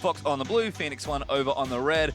Fox on the blue, Phoenix1 over on the red.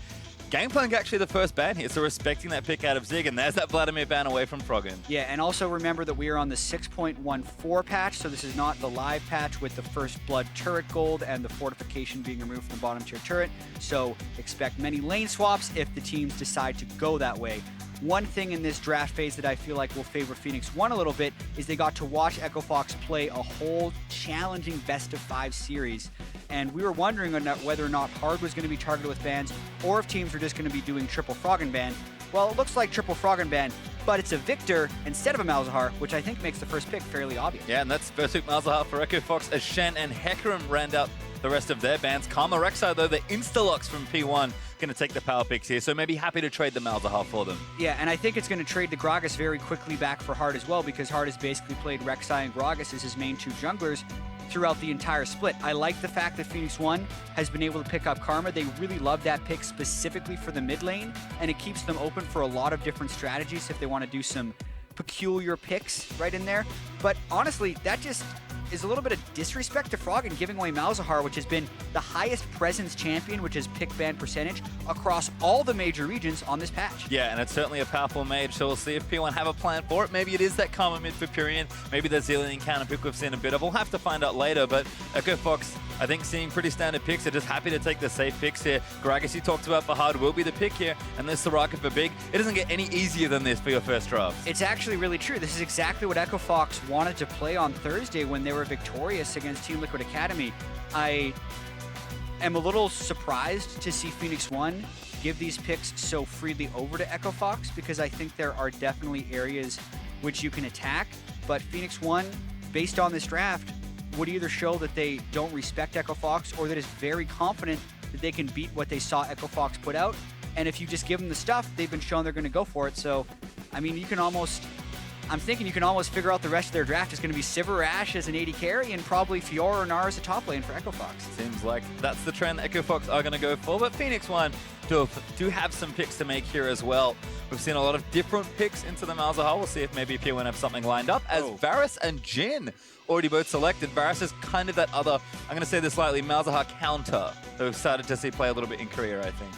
Gangplank actually the first ban here, so respecting that pick out of Zig, and there's that Vladimir ban away from Froggen. Yeah, and also remember that we are on the 6.14 patch, so this is not the live patch with the First Blood turret gold and the fortification being removed from the bottom tier turret, so expect many lane swaps if the teams decide to go that way. One thing in this draft phase that I feel like will favor Phoenix1 a little bit is they got to watch Echo Fox play a whole challenging best-of-5 series. And we were wondering whether or not Hard was going to be targeted with bans, or if teams were just going to be doing triple Froggen ban. Well, it looks like triple Froggen ban, but it's a Victor instead of a Malzahar, which I think makes the first pick fairly obvious. Yeah, and that's first pick Malzahar for Echo Fox as Shen and Hecarim round out the rest of their bans. Karma Rek'Sai, though, the insta-locks from P1, going to take the power picks here, so maybe happy to trade the Malzahar for them. Yeah, and I think it's going to trade the Gragas very quickly back for Hard as well, because Hard has basically played Rek'Sai and Gragas as his main two junglers throughout the entire split. I like the fact that Phoenix1 has been able to pick up Karma. They really love that pick specifically for the mid lane, and it keeps them open for a lot of different strategies if they want to do some peculiar picks right in there. But honestly, that just is a little bit of disrespect to Froggen giving away Malzahar, which has been the highest presence champion, which is pick ban percentage across all the major regions on this patch. Yeah, and it's certainly a powerful mage, so we'll see if P1 have a plan for it. Maybe it is that Karma mid for Pirean, maybe the Zillion counter pick we've seen a bit of. We'll have to find out later, but Echo Fox, I think, seeing pretty standard picks. They're just happy to take the safe picks here. Gragas, you talked about for Hard, will be the pick here, and there's Soraka for Big. It doesn't get any easier than this for your first draft. It's actually really true. This is exactly what Echo Fox wanted to play on Thursday when they were victorious against Team Liquid Academy. I am a little surprised to see Phoenix1 give these picks so freely over to Echo Fox, because I think there are definitely areas which you can attack, but Phoenix1, based on this draft, would either show that they don't respect Echo Fox or that is very confident that they can beat what they saw Echo Fox put out. And if you just give them the stuff, they've been shown they're going to go for it. So, I mean, you can almost... I'm thinking you can almost figure out the rest of their draft is going to be Sivir Ashe as an AD carry and probably Fiora or Gnar as a top lane for Echo Fox. Seems like that's the trend that Echo Fox are going to go for, but Phoenix1 do have some picks to make here as well. We've seen a lot of different picks into the Malzahar. We'll see if maybe P1 have something lined up as Varus and Jhin already both selected. Varus is kind of that other, I'm going to say this slightly, Malzahar counter that we've started to see play a little bit in Korea, I think.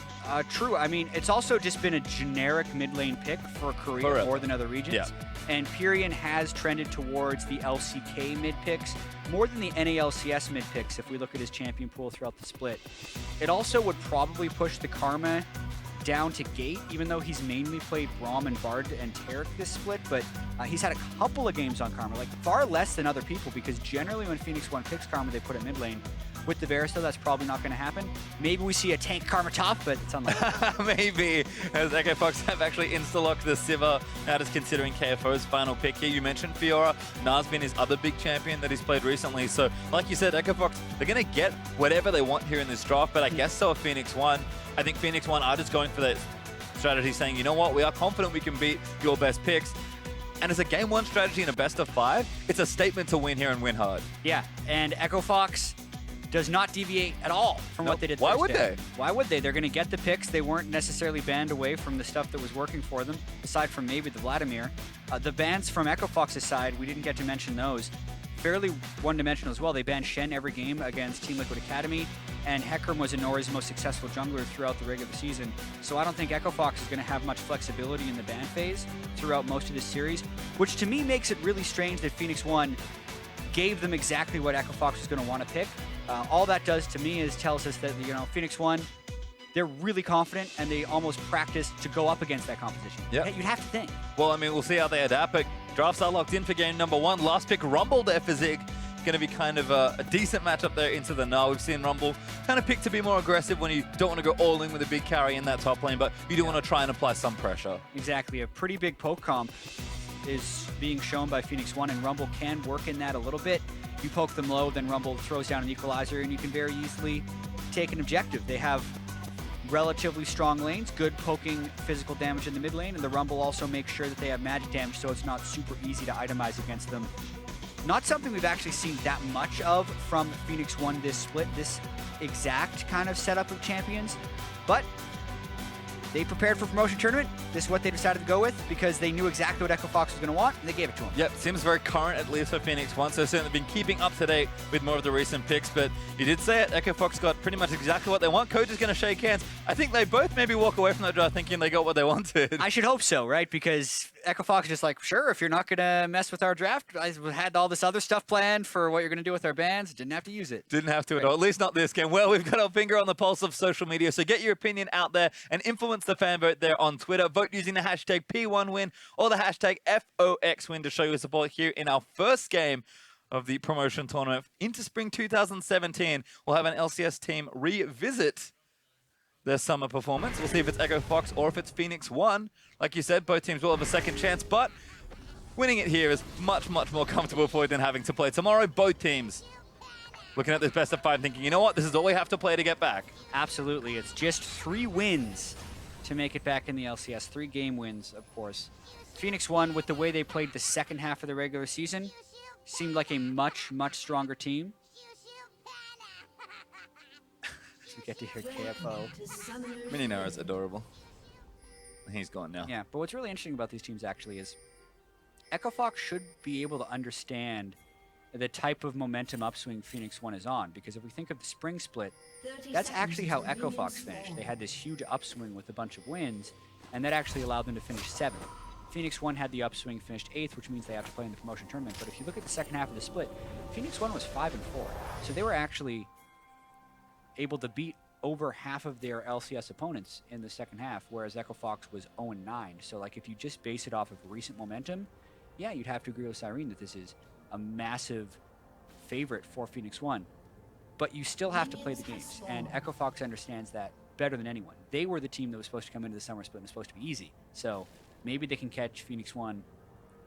True. I mean, it's also just been a generic mid lane pick for Korea more than other regions. Yeah. And Pirean has trended towards the LCK mid picks more than the NALCS mid picks if we look at his champion pool throughout the split. It also would probably push the Karma down to Gate, even though he's mainly played Braum and Bard and Taric this split, but he's had a couple of games on Karma, like far less than other people, because generally when Phoenix1 picks Karma, they put it mid lane. With the Varus, though, that's probably not going to happen. Maybe we see a tank Karma top, but it's unlikely. Maybe, as Echo Fox have actually insta-locked the Sivir, now just considering KFO's final pick here. You mentioned Fiora. Gnar's been his other big champion that he's played recently. So, like you said, Echo Fox, they're going to get whatever they want here in this draft, but I guess so are Phoenix1. I think Phoenix1 are just going for that strategy, saying, you know what, we are confident we can beat your best picks. And as a game one strategy in a best of 5, it's a statement to win here and win hard. Yeah, and Echo Fox does not deviate at all from what they did Why Thursday. would they? Why would they? They're going to get the picks. They weren't necessarily banned away from the stuff that was working for them, aside from maybe the Vladimir. The bans from Echo Fox's side, we didn't get to mention those. Fairly one-dimensional as well. They banned Shen every game against Team Liquid Academy, and Hecarim was Inori's most successful jungler throughout the regular season. So I don't think Echo Fox is going to have much flexibility in the ban phase throughout most of this series, which to me makes it really strange that Phoenix1 gave them exactly what Echo Fox was going to want to pick. All that does to me is tells us that, you know, Phoenix1, they're really confident and they almost practice to go up against that competition. Yeah. You'd have to think. Well, I mean, we'll see how they adapt, but drafts are locked in for game number 1. Last pick, Rumble there for Zig. Going to be kind of a decent matchup there into the Gnar. We've seen Rumble kind of pick to be more aggressive when you don't want to go all in with a big carry in that top lane, but you do want to try and apply some pressure. Exactly. A pretty big poke comp is being shown by Phoenix1, and Rumble can work in that a little bit. You poke them low, then Rumble throws down an equalizer, and you can very easily take an objective. They have relatively strong lanes, good poking physical damage in the mid lane, and the Rumble also makes sure that they have magic damage, so it's not super easy to itemize against them. Not something we've actually seen that much of from Phoenix1 this split, this exact kind of setup of champions, but they prepared for promotion tournament. This is what they decided to go with because they knew exactly what EchoFox was going to want, and they gave it to him. Yep, seems very current, at least for Phoenix1, so certainly been keeping up to date with more of the recent picks, but you did say it, EchoFox got pretty much exactly what they want. Coach is going to shake hands. I think they both maybe walk away from that draft thinking they got what they wanted. I should hope so, right? Because EchoFox is just like, sure, if you're not going to mess with our draft, I had all this other stuff planned for what you're going to do with our bans. Didn't have to use it. Didn't have to at all, at least not this game. Well, we've got our finger on the pulse of social media, so get your opinion out there and influence the fan vote there on Twitter. Vote using the hashtag P1Win or the hashtag FOXWin to show your support here in our first game of the promotion tournament into spring 2017. We'll have an LCS team revisit their summer performance. We'll see if it's EchoFox or if it's Phoenix1. Like you said, both teams will have a second chance, but winning it here is much, much more comfortable for you than having to play tomorrow. Both teams looking at this best of 5 thinking, you know what, this is all we have to play to get back. Absolutely. It's just 3 wins to make it back in the LCS. 3 game wins, of course. Phoenix1, with the way they played the second half of the regular season, seemed like a much, much stronger team. We get to hear KFO. Mini Gnar is adorable. He's gone now. Yeah, but what's really interesting about these teams actually is EchoFox should be able to understand the type of momentum upswing Phoenix1 is on, because if we think of the spring split, that's actually how EchoFox finished. They had this huge upswing with a bunch of wins, and that actually allowed them to finish 7th. Phoenix1 had the upswing, finished 8th, which means they have to play in the promotion tournament. But if you look at the second half of the split, Phoenix1 was 5-4. So they were actually able to beat over half of their LCS opponents in the second half, whereas EchoFox was 0-9. So like if you just base it off of recent momentum, yeah, you'd have to agree with Cyrene that this is a massive favorite for Phoenix1. But you still have to play the games, and EchoFox understands that better than anyone. They were the team that was supposed to come into the summer split and was supposed to be easy. So maybe they can catch Phoenix1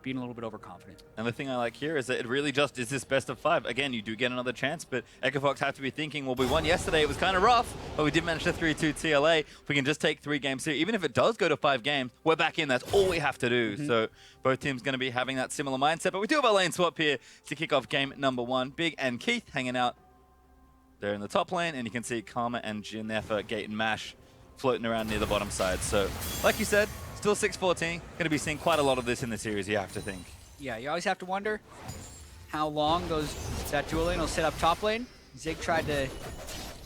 being a little bit overconfident. And the thing I like here is that it really just is this best of 5. Again, you do get another chance, but EchoFox have to be thinking, well, we won yesterday, it was kind of rough, but we did manage to 3-2 TLA. If we can just take 3 games here, even if it does go to 5 games, we're back in. That's all we have to do. So both teams going to be having that similar mindset, but we do have a lane swap here to kick off game number 1. Big and Keith hanging out there in the top lane, and you can see Karma and Jhin there for Gate and Mash floating around near the bottom side. So, like you said, still 6-14. Going to be seeing quite a lot of this in the series, you have to think. Yeah, you always have to wonder how long that dual lane will sit up top lane. Zig tried to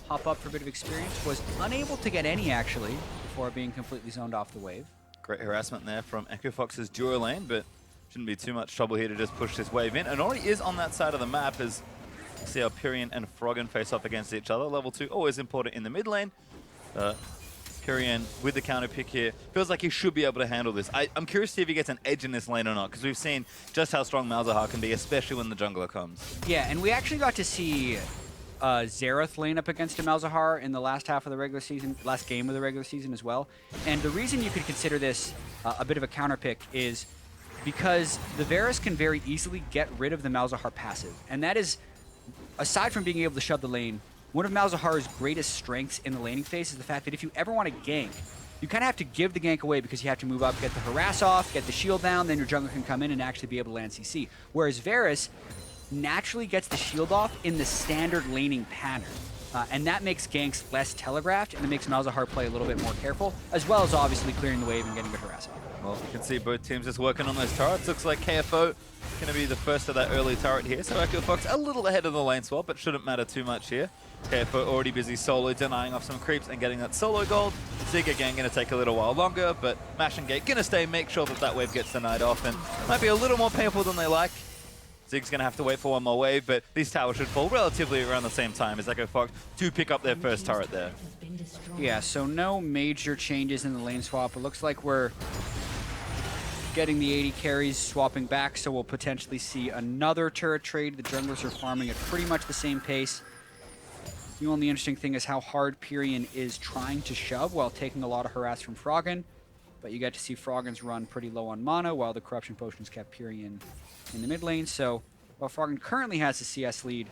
hop up for a bit of experience, was unable to get any actually before being completely zoned off the wave. Great harassment there from EchoFox's duo lane, but shouldn't be too much trouble here to just push this wave in. Inori is on that side of the map as you see how Pirean and Froggen face off against each other. Level 2 always important in the mid lane. Pirean with the counter pick here feels like he should be able to handle this. I'm curious to see if he gets an edge in this lane or not, because we've seen just how strong Malzahar can be, especially when the jungler comes. Yeah, and we actually got to see Xerath lane up against a Malzahar in the last half of the regular season, last game of the regular season as well. And the reason you could consider this a bit of a counter pick is because the Varus can very easily get rid of the Malzahar passive. And that is, aside from being able to shove the lane, one of Malzahar's greatest strengths in the laning phase is the fact that if you ever want to gank, you kind of have to give the gank away because you have to move up, get the harass off, get the shield down, then your jungler can come in and actually be able to land CC. Whereas Varus naturally gets the shield off in the standard laning pattern. And that makes ganks less telegraphed, and it makes Malzahar play a little bit more careful, as well as obviously clearing the wave and getting good harass off. Well, you can see both teams just working on those turrets. Looks like KFO going to be the first of that early turret here. So EchoFox a little ahead of the lane swap, but shouldn't matter too much here. KFO already busy solo denying off some creeps and getting that solo gold. Zig again going to take a little while longer, but Mash and Gate going to stay, make sure that that wave gets denied off, and might be a little more painful than they like. Zig's going to have to wait for one more wave, but these towers should fall relatively around the same time as EchoFox to pick up their first turret there. Yeah, so no major changes in the lane swap. It looks like we're getting the AD carries swapping back, so we'll potentially see another turret trade. The junglers are farming at pretty much the same pace. The only interesting thing is how hard Pirean is trying to shove while taking a lot of harass from Froggen. But you get to see Froggen's run pretty low on mana, while the Corruption Potions kept Pirean in the mid lane. So while Froggen currently has the CS lead,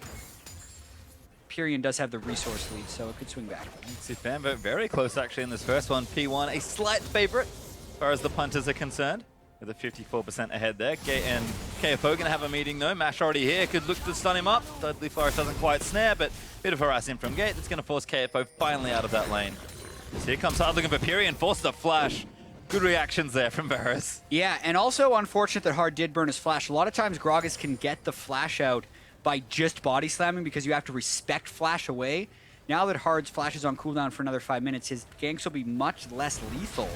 Pirean does have the resource lead, so it could swing back. See Fanbo very close actually in this first one. P1 a slight favorite as far as the punters are concerned, with a 54% ahead there. And KFO going to have a meeting though. Mash already here, could look to stun him up. Dudley Forest doesn't quite snare, but a bit of harassing from Gate. That's going to force KFO finally out of that lane. So here comes Hard looking for Pirean, forces a flash. Good reactions there from Varus. Yeah, and also unfortunate that Hard did burn his flash. A lot of times Gragas can get the flash out by just body slamming because you have to respect flash away. Now that Hard's flash is on cooldown for another 5 minutes, his ganks will be much less lethal.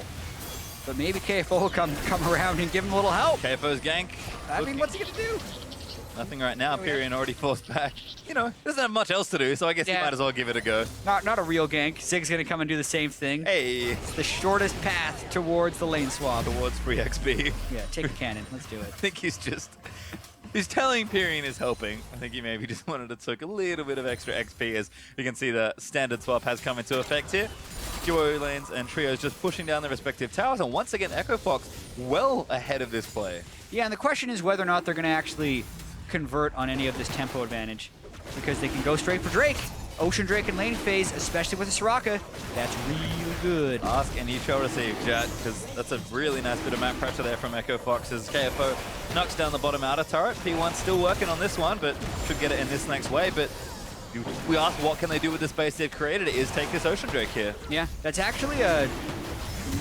But maybe KFO will come around and give him a little help. KFO's gank. I mean, what's he gonna do? Nothing right now. Pirean already forced back. You know, doesn't have much else to do, so I guess he might as well give it a go. Not a real gank. Zig's gonna come and do the same thing. Hey. It's the shortest path towards the lane swap. Towards free XP. Yeah, take a cannon. Let's do it. I think he's telling Pirean is helping. I think he maybe just wanted to take a little bit of extra XP, as you can see the standard swap has come into effect here. Duo lanes and trios just pushing down their respective towers, and once again Echo Fox well ahead of this play. Yeah, and the question is whether or not they're going to actually convert on any of this tempo advantage, because they can go straight for Drake. Ocean Drake in laning phase, especially with a Soraka, that's really good. Ask and you shall receive, Jatt, because that's a really nice bit of map pressure there from Echo Fox as KFO knocks down the bottom outer turret. P1 still working on this one, but should get it in this next wave. But we asked what can they do with the space they've created. It is take this Ocean Drake here. Yeah, that's actually a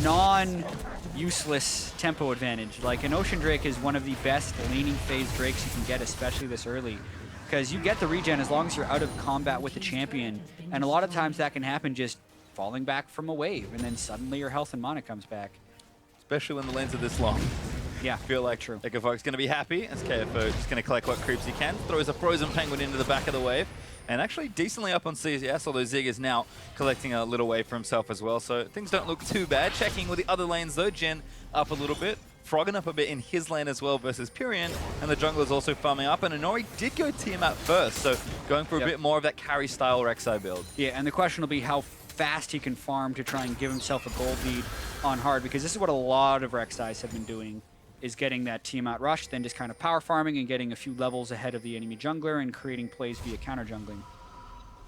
non-useless tempo advantage. Like, an Ocean Drake is one of the best laning phase Drakes you can get, especially this early. Because you get the regen as long as you're out of combat with the champion. And a lot of times that can happen just falling back from a wave, and then suddenly your health and mana comes back. Especially when the lanes are this long. Yeah, I feel like true. Echo Fox going to be happy as KFO just going to collect what creeps he can. Throws a Frozen Penguin into the back of the wave. And actually decently up on CS, although Zig is now collecting a little wave for himself as well. So things don't look too bad. Checking with the other lanes though, Jhin up a little bit. Froggen up a bit in his lane as well versus Pirean, and the jungler's also farming up, and Inori did go Tiamat first, so going for a bit more of that carry-style Rek'Sai build. Yeah, and the question will be how fast he can farm to try and give himself a gold lead on Hard, because this is what a lot of Rek'Sais have been doing, is getting that Tiamat rush, then just kind of power farming and getting a few levels ahead of the enemy jungler and creating plays via counter jungling.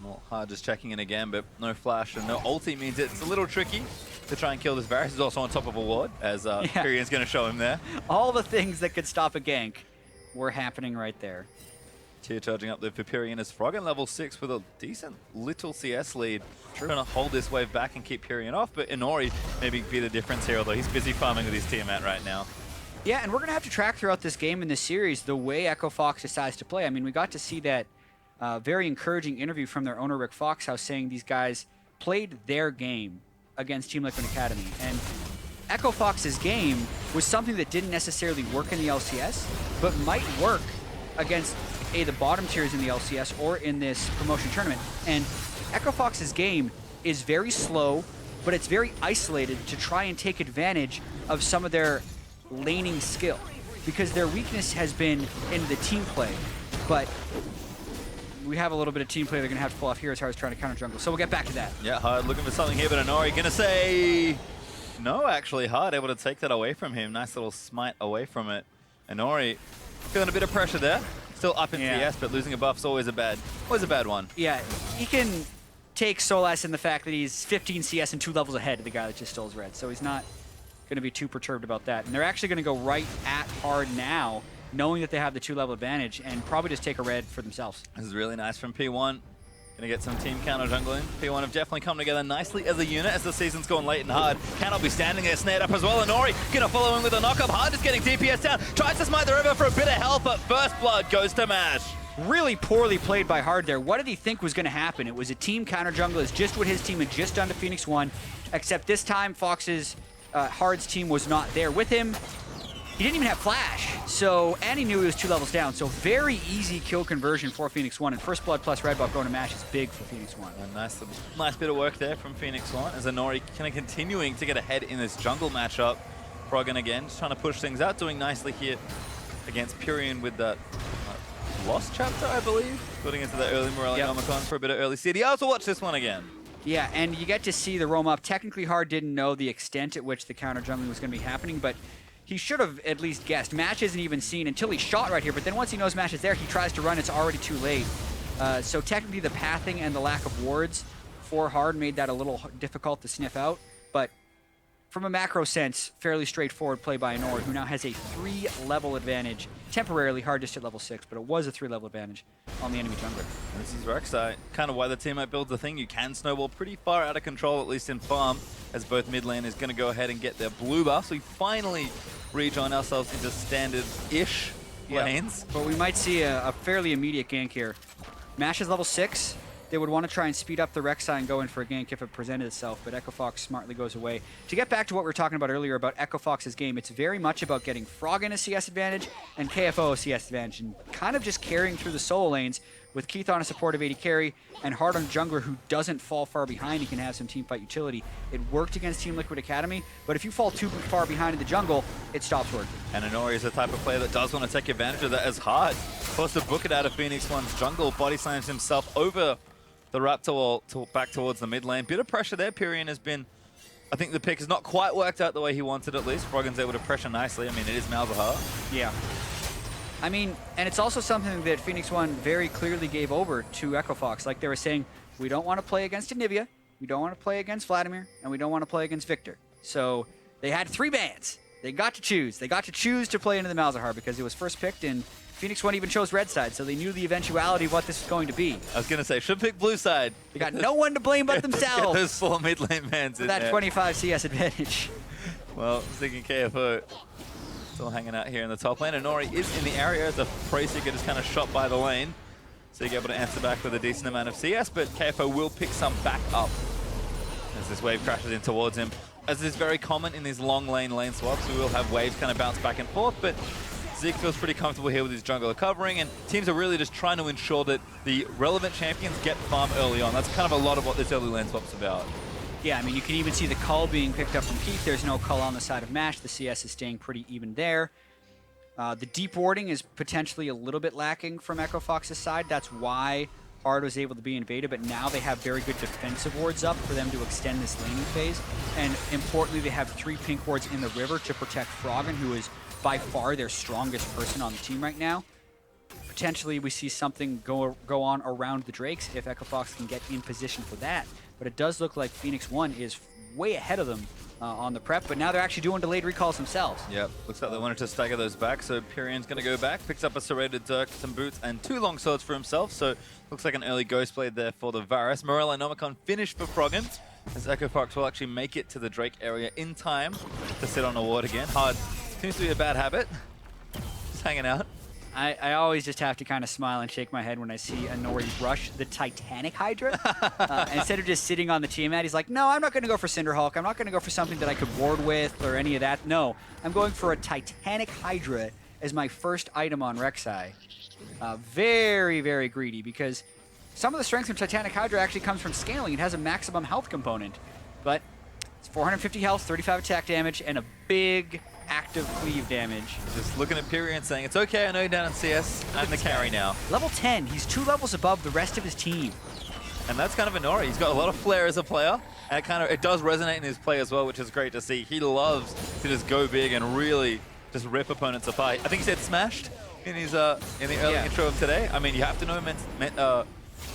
Well, Hard just checking in again, but no flash and no ulti means it's a little tricky to try and kill this Varus. He's also on top of a ward, as Pirean's going to show him there. All the things that could stop a gank were happening right there. Tier charging up there for Pirean as Froggen level 6 with a decent little CS lead. Trying to hold this wave back and keep Pirean off, but Inori maybe be the difference here, although he's busy farming with his Tiamat right now. Yeah, and we're going to have to track throughout this game and this series the way Echo Fox decides to play. I mean, we got to see that very encouraging interview from their owner, Rick Foxhouse, saying these guys played their game against Team Liquid Academy. And Echo Fox's game was something that didn't necessarily work in the LCS, but might work against the bottom tiers in the LCS or in this promotion tournament. And Echo Fox's game is very slow, but it's very isolated to try and take advantage of some of their laning skill, because their weakness has been in the team play. But we have a little bit of team play they're going to have to pull off here as Hard's trying to counter jungle. So we'll get back to that. Yeah, Hard looking for something here, but Inori going to say no, actually. Hard able to take that away from him. Nice little smite away from it. Inori feeling a bit of pressure there. Still up in CS, but losing a buff's always a bad one. Yeah, he can take solace in the fact that he's 15 CS and 2 levels ahead of the guy that just stole his red. So he's not going to be too perturbed about that. And they're actually going to go right at Hard now, knowing that they have the 2-level advantage, and probably just take a red for themselves. This is really nice from P1. Gonna get some team counter jungling. P1 have definitely come together nicely as a unit as the season's gone late and Hard. Cannot be standing there, snared up as well. Inori gonna follow in with a knock-up. Hard is getting DPS down. Tries to smite the river for a bit of health, but first blood goes to Mash. Really poorly played by Hard there. What did he think was gonna happen? It was a team counter jungle. It's just what his team had just done to Phoenix1, except this time Fox's Hard's team was not there with him. He didn't even have flash, and he knew he was 2 levels down, so very easy kill conversion for Phoenix1, and first blood plus red buff going to Mash is big for Phoenix1. A nice bit of work there from Phoenix1 as Inori kind of continuing to get ahead in this jungle matchup. Froggen again, just trying to push things out, doing nicely here against Pirean with that Lost chapter, I believe, putting into the early Morelli-Omicron for a bit of early CD. I also watch this one again. Yeah, and you get to see the roam up. Technically, Hard didn't know the extent at which the counter jungling was going to be happening, but he should have at least guessed. Mash isn't even seen until he shot right here, but then once he knows Mash is there, he tries to run. It's already too late. So technically the pathing and the lack of wards for Hard made that a little difficult to sniff out, but from a macro sense, fairly straightforward play by Inori, who now has a 3-level advantage. Temporarily hard just at level 6, but it was a 3-level advantage on the enemy jungler. This is Rek'Sai, kind of why the teammate builds the thing. You can snowball pretty far out of control, at least in farm, as both mid lane is going to go ahead and get their blue buff. So we finally rejoin ourselves into standard-ish lanes. But we might see a fairly immediate gank here. Mash is level 6. They would want to try and speed up the Rek'Sai and go in for a gank if it presented itself, but Echo Fox smartly goes away. To get back to what we were talking about earlier about Echo Fox's game, it's very much about getting Froggen a CS advantage and KFO a CS advantage, and kind of just carrying through the solo lanes with Keith on a supportive AD carry and Hard on jungler who doesn't fall far behind. He can have some teamfight utility. It worked against Team Liquid Academy, but if you fall too far behind in the jungle, it stops working. And Inori is the type of player that does want to take advantage of that as hard. Forced to book it out of Phoenix1's jungle, body slams himself over the Raptor wall back towards the mid lane. Bit of pressure there. Pirean has been, I think the pick has not quite worked out the way he wanted at least. Froggen's able to pressure nicely. I mean, it is Malzahar. Yeah. I mean, and it's also something that Phoenix1 very clearly gave over to Echo Fox. Like they were saying, we don't want to play against Anivia, we don't want to play against Vladimir, and we don't want to play against Victor. So they had 3 bans. They got to choose. They got to choose to play into the Malzahar because it was first picked, and Phoenix1 even chose red side, so they knew the eventuality of what this was going to be. I was going to say, should pick blue side. They got no one to blame but themselves. Get those 4 mid lane bans in that there. 25 CS advantage. Well, Zig and KFO still hanging out here in the top lane. Inori is in the area as a prey seeker just kind of shot by the lane. So you're able to answer back with a decent amount of CS, but KFO will pick some back up as this wave crashes in towards him. As is very common in these long lane swaps, we will have waves kind of bounce back and forth, but Zig feels pretty comfortable here with his jungler covering, and teams are really just trying to ensure that the relevant champions get farm early on. That's kind of a lot of what this early lane swap's about. Yeah, I mean, you can even see the cull being picked up from Keith. There's no cull on the side of Mash. The CS is staying pretty even there. The deep warding is potentially a little bit lacking from Echo Fox's side. That's why Hard was able to be invaded, but now they have very good defensive wards up for them to extend this laning phase. And importantly, they have 3 pink wards in the river to protect Froggen, who is by far their strongest person on the team right now. Potentially, we see something go on around the Drakes if Echo Fox can get in position for that. But it does look like Phoenix1 is way ahead of them on the prep, but now they're actually doing delayed recalls themselves. Yep, looks like they wanted to stagger those back, so Pirean's going to go back, picks up a serrated Dirk, some boots, and 2 long swords for himself, so looks like an early Ghost Blade there for the Varus. Morello Nomicon finished for Froggen, as Echo Fox will actually make it to the Drake area in time to sit on a ward again. Hard seems to be a bad habit, just hanging out. I always just have to kind of smile and shake my head when I see Inori rush the Titanic Hydra. Instead of just sitting on the team mat, he's like, no, I'm not going to go for Cinderhulk. I'm not going to go for something that I could ward with or any of that. No, I'm going for a Titanic Hydra as my first item on Rek'Sai. Very, very greedy, because some of the strength from Titanic Hydra actually comes from scaling. It has a maximum health component, but it's 450 health, 35 attack damage, and a big active cleave damage. Just looking at Pirean saying, it's okay, I know you're down in CS, I'm the carry now. Level 10, he's 2 levels above the rest of his team. And that's kind of Inori. He's got a lot of flair as a player, and it does resonate in his play as well, which is great to see. He loves to just go big and really just rip opponents apart. I think he said smashed in his in the early intro of today. I mean, you have to know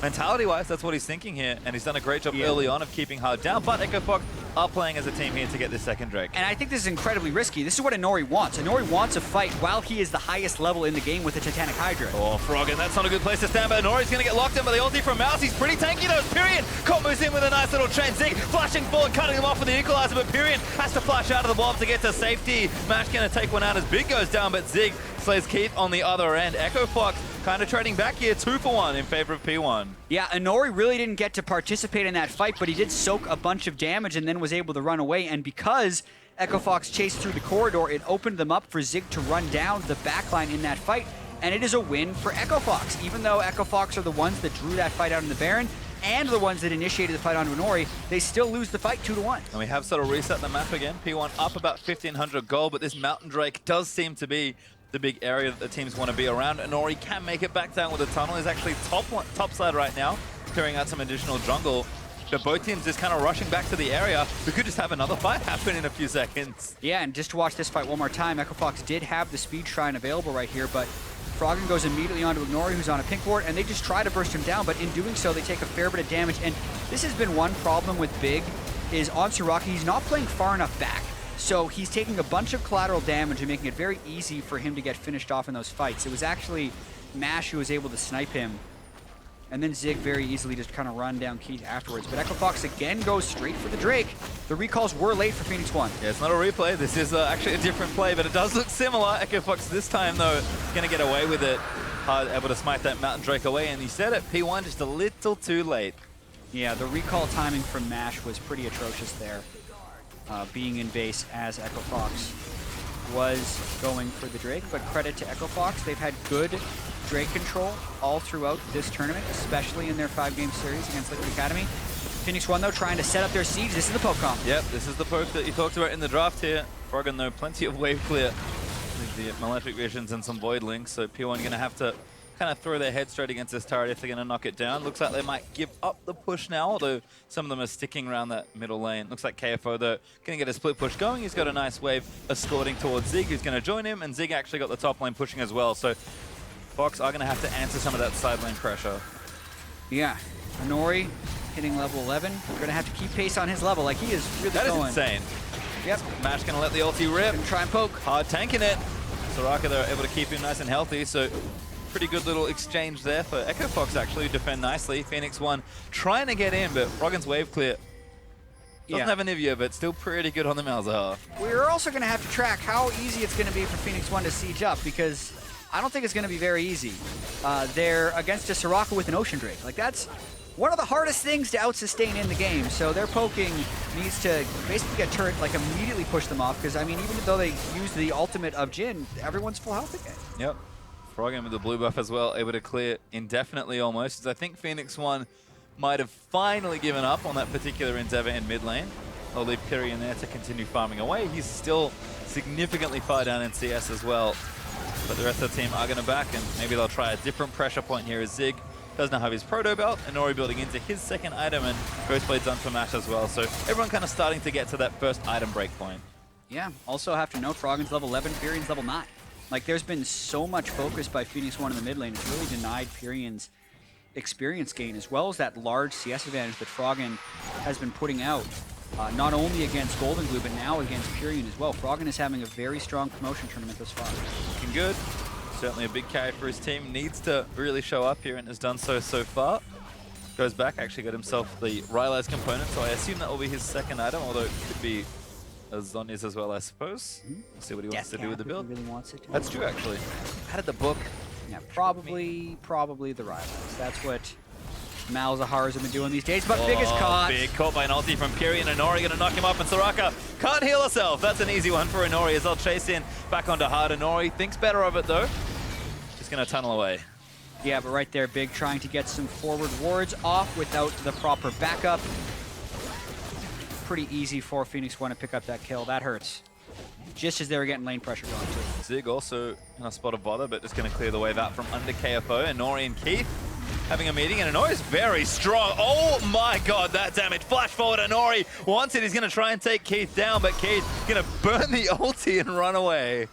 mentality-wise, that's what he's thinking here, and he's done a great job early on of keeping Hard down, but Echo Fox are playing as a team here to get this second Drake. And I think this is incredibly risky. This is what Inori wants. Inori wants a fight while he is the highest level in the game with the Titanic Hydra. Oh, Froggen, that's not a good place to stand, but Inori's going to get locked in by the ulti from Mouse. He's pretty tanky though. Pirean combos in with a nice little chain. Zig flashing forward, cutting him off with the equalizer, but Pirean has to flash out of the bomb to get to safety. Mash going to take one out as Big goes down, but Zig slays Keith on the other end. Echo Fox kind of trading back here 2 for 1 in favor of P1. Yeah, Inori really didn't get to participate in that fight, but he did soak a bunch of damage and then was able to run away. And because Echo Fox chased through the corridor, it opened them up for Zig to run down the backline in that fight. And it is a win for Echo Fox. Even though Echo Fox are the ones that drew that fight out in the Baron, and the ones that initiated the fight on Inori, they still lose the fight 2-1. And we have sort of reset the map again. P1 up about 1,500 gold, but this Mountain Drake does seem to be the big area that the teams want to be around. Inori can make it back down with the tunnel. He's actually top side right now, clearing out some additional jungle. But both teams just kind of rushing back to the area. We could just have another fight happen in a few seconds. Yeah, and just to watch this fight one more time, Echo Fox did have the speed shrine available right here, but Froggen goes immediately onto Inori, who's on a pink ward, and they just try to burst him down, but in doing so, they take a fair bit of damage. And this has been one problem with Big, is on Soraka, he's not playing far enough back. So he's taking a bunch of collateral damage and making it very easy for him to get finished off in those fights. It was actually Mash who was able to snipe him. And then Zig very easily just kind of run down Keith afterwards. But Echo Fox again goes straight for the Drake. The recalls were late for Phoenix1. Yeah, it's not a replay. This is actually a different play, but it does look similar. Echo Fox this time, though, going to get away with it. Hard able to smite that Mountain Drake away, and he said it, P1 just a little too late. Yeah, the recall timing from Mash was pretty atrocious there. Being in base as Echo Fox was going for the Drake, but credit to Echo Fox. They've had good Drake control all throughout this tournament, especially in their 5-game series against Liquid Academy. Phoenix1, though, trying to set up their siege. This is the poke comp. Yep, this is the poke that you talked about in the draft here. Froggen, though, plenty of wave clear. The Malefic Visions and some Void Links, so P1 going to have to kind of throw their head straight against this turret if they're going to knock it down. Looks like they might give up the push now, although some of them are sticking around that middle lane. Looks like KFO, though, going to get a split push going. He's got a nice wave escorting towards Zig, who's going to join him, and Zig actually got the top lane pushing as well. So Fox are going to have to answer some of that side lane pressure. Yeah, Inori hitting level 11. We're going to have to keep pace on his level. Like, he is really That going. is insane. Yep. Mash going to let the ulti rip. Gonna try and poke. Hard tanking it. Soraka, they're able to keep him nice and healthy, so pretty good little exchange there for Echo Fox, actually, defend nicely. Phoenix1 trying to get in, but Froggen's wave clear. Doesn't have an Ivio, but still pretty good on the Malzahar. We're also going to have to track how easy it's going to be for Phoenix1 to siege up, because I don't think it's going to be very easy. They're against a Soraka with an Ocean Drake. Like, that's one of the hardest things to out-sustain in the game. So their poking needs to basically get turret, like, immediately push them off, because, I mean, even though they use the ultimate of Jhin, everyone's full health again. Yep. Froggen with the blue buff as well, able to clear indefinitely almost, as I think Phoenix1 might have finally given up on that particular endeavor in mid lane. They'll leave Pirean there to continue farming away. He's still significantly far down in CS as well. But the rest of the team are going to back, and maybe they'll try a different pressure point here as Zig does not have his proto belt. Inori building into his second item, and Ghostblade's done for Mash as well. So everyone kind of starting to get to that first item break point. Yeah, also have to note Froggen's level 11, Pirean's level 9. Like, there's been so much focus by Phoenix1 in the mid lane. It's really denied Pirean's experience gain, as well as that large CS advantage that Froggen has been putting out, not only against Golden Glue, but now against Pirean as well. Froggen is having a very strong promotion tournament thus far. Looking good. Certainly a big carry for his team. Needs to really show up here and has done so far. Goes back, actually got himself the Rylai's component, so I assume that will be his second item, although it could be Zhonya's as well, I suppose. We'll see what he wants to do with the build. Really wants it to. That's true, actually. How did the book? Yeah, probably the Rylai's. That's what Malzahars have been doing these days, but big is caught. Big caught by an ulti from Pirean. Inori going to knock him up, and Soraka can't heal herself. That's an easy one for Inori as they'll chase in back onto hard. Inori thinks better of it, though. Just going to tunnel away. Yeah, but right there, Big trying to get some forward wards off without the proper backup. Pretty easy for Phoenix1 to pick up that kill. That hurts. Just as they were getting lane pressure going, too. Zig also in a spot of bother, but just going to clear the wave out from under KFO. Inori and Keith having a meeting, and Inori's very strong. Oh my god, that damage. Flash forward, Inori wants it. He's going to try and take Keith down, but Keith going to burn the ulti and run away.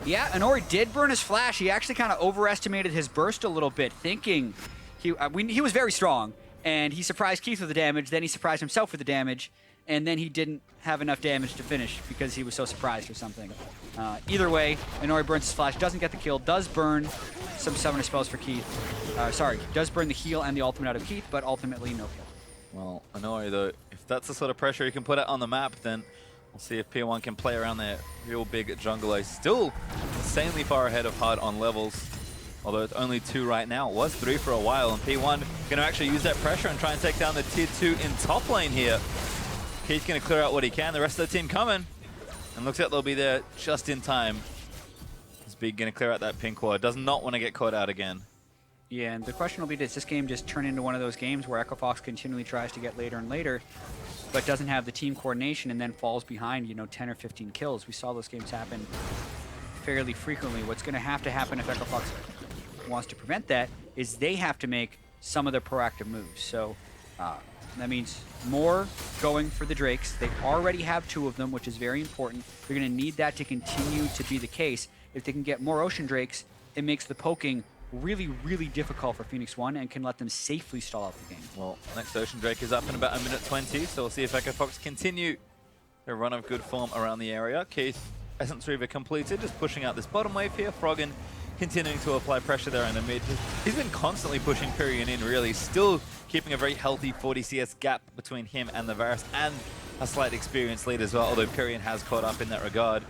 Yeah, Inori did burn his flash. He actually kind of overestimated his burst a little bit, thinking he was very strong, and he surprised Keith with the damage, then he surprised himself with the damage, and then he didn't have enough damage to finish because he was so surprised or something. Either way, Inori burns his flash, doesn't get the kill, does burn some summoner spells for Keith. Does burn the heal and the ultimate out of Keith, but ultimately no kill. Well, Inori, though, if that's the sort of pressure you can put out on the map, then we'll see if P1 can play around their real big jungler. Still insanely far ahead of hard on levels, although it's only 2 right now. It was 3 for a while, and P1 going to actually use that pressure and try and take down the tier 2 in top lane here. Keith's going to clear out what he can. The rest of the team coming, and looks like they'll be there just in time. Is Big going to clear out that pink ward. Does not want to get caught out again. Yeah, and the question will be, does this game just turn into one of those games where Echo Fox continually tries to get later and later, but doesn't have the team coordination and then falls behind, 10 or 15 kills? We saw those games happen fairly frequently. What's going to happen if Echo Fox wants to prevent that is they have to make some of their proactive moves. So that means more going for the Drakes. They already have 2 of them, which is very important. They're going to need that to continue to be the case. If they can get more Ocean Drakes, it makes the poking really, really difficult for Phoenix1 and can let them safely stall out the game. Well, next Ocean Drake is up in about 1:20, so we'll see if Echo Fox continue their run of good form around the area. Keith, Essence Reaver completed, just pushing out this bottom wave here. Froggen continuing to apply pressure there in the mid. He's been constantly pushing Pirean in, really, still keeping a very healthy 40 CS gap between him and the Varus, and a slight experience lead as well, although Pirean has caught up in that regard.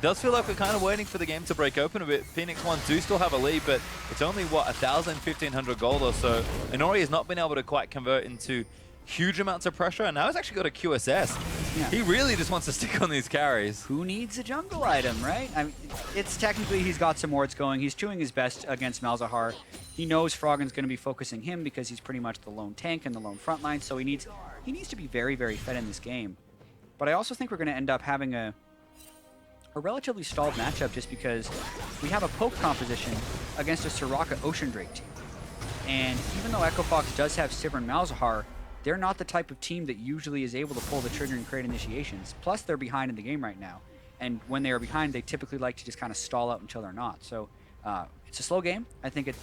Does feel like we're kind of waiting for the game to break open a bit. Phoenix1 do still have a lead, but it's only, what, 1,000, 1,500 gold or so. Inori has not been able to quite convert into huge amounts of pressure, and now he's actually got a QSS. Yeah. He really just wants to stick on these carries. Who needs a jungle item, right? I mean, it's technically he's got some wards going. He's doing his best against Malzahar. He knows Froggen's going to be focusing him because he's pretty much the lone tank and the lone frontline, so he needs to be very, very fed in this game. But I also think we're going to end up having a relatively stalled matchup just because we have a poke composition against a Soraka Ocean Drake team. And even though Echo Fox does have Sivir and Malzahar, they're not the type of team that usually is able to pull the trigger and create initiations. Plus, they're behind in the game right now. And when they are behind, they typically like to just kind of stall out until they're not. So it's a slow game. I think it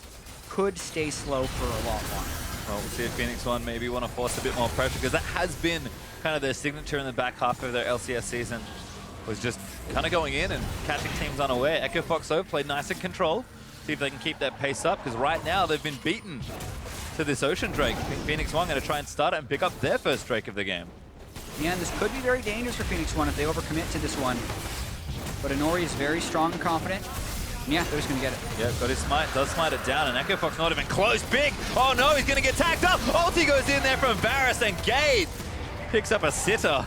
could stay slow for a lot longer. Well, we'll see if Phoenix1 maybe want to force a bit more pressure, because that has been kind of their signature in the back half of their LCS season, was just kind of going in and catching teams unaware. Echo Fox, though, played nice in control. See if they can keep that pace up, because right now they've been beaten to this Ocean Drake. Phoenix1 going to try and start it and pick up their first Drake of the game. Yeah, and this could be very dangerous for Phoenix1 if they overcommit to this one. But Inori is very strong and confident. Yeah, they're just going to get it. Yeah, got his smite, does smite it down, and Echo Fox not even close. Big! Oh no, he's going to get tagged up! Ulti goes in there from Varus, and Gate picks up a sitter.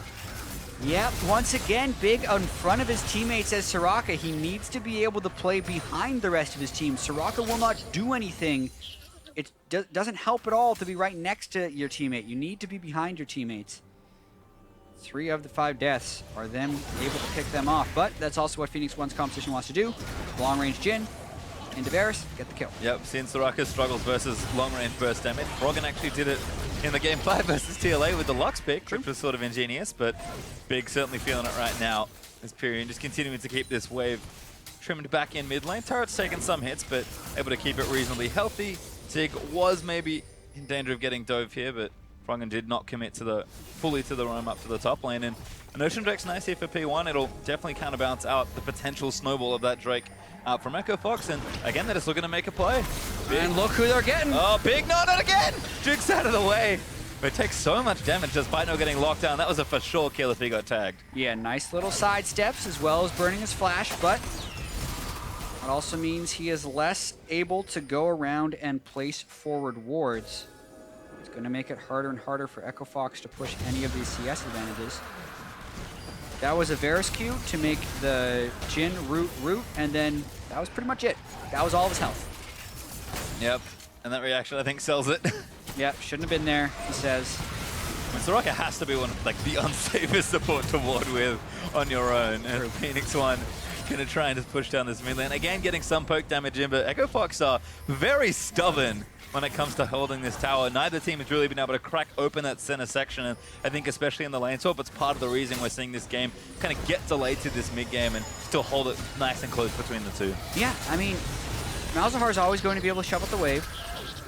Yep, once again, Big in front of his teammates as Soraka. He needs to be able to play behind the rest of his team. Soraka will not do anything. It doesn't help at all to be right next to your teammate. You need to be behind your teammates. 3 of the 5 deaths are them able to pick them off, but that's also what Phoenix1's competition wants to do. Long-range Jhin into Varus, get the kill. Yep, seeing Soraka struggles versus long-range burst damage. Froggen actually did it in the game 5 versus TLA with the Lux pick, which was sort of ingenious, but Big certainly feeling it right now. As Pirean just continuing to keep this wave trimmed back in mid lane. Turret's taken some hits, but able to keep it reasonably healthy. Sig was maybe in danger of getting dove here, but Froggen did not commit to fully to the roam up to the top lane. And an Ocean Drake's nice here for P1. It'll definitely counterbalance out the potential snowball of that Drake out from Echo Fox. And again, they're just looking to make a play. Big. And look who they're getting. Oh, Big, not again! Jukes out of the way. But it takes so much damage despite not getting locked down. That was a for sure kill if he got tagged. Yeah, nice little side steps as well as burning his flash, but it also means he is less able to go around and place forward wards. It's going to make it harder and harder for Echo Fox to push any of these CS advantages. That was a Varus Q to make the Jhin root, and then that was pretty much it. That was all of his health. Yep, and that reaction I think sells it. Yep, shouldn't have been there, he says. I mean, Soraka has to be one of the unsafest support to ward with on your own, and Phoenix1 gonna try and just push down this mid lane. Again, getting some poke damage in, but Echo Fox are very stubborn when it comes to holding this tower. Neither team has really been able to crack open that center section, and I think especially in the lane swap, it's part of the reason we're seeing this game kind of get delayed to this mid game and still hold it nice and close between the two. Yeah, I mean, Malzahar is always going to be able to shove up the wave.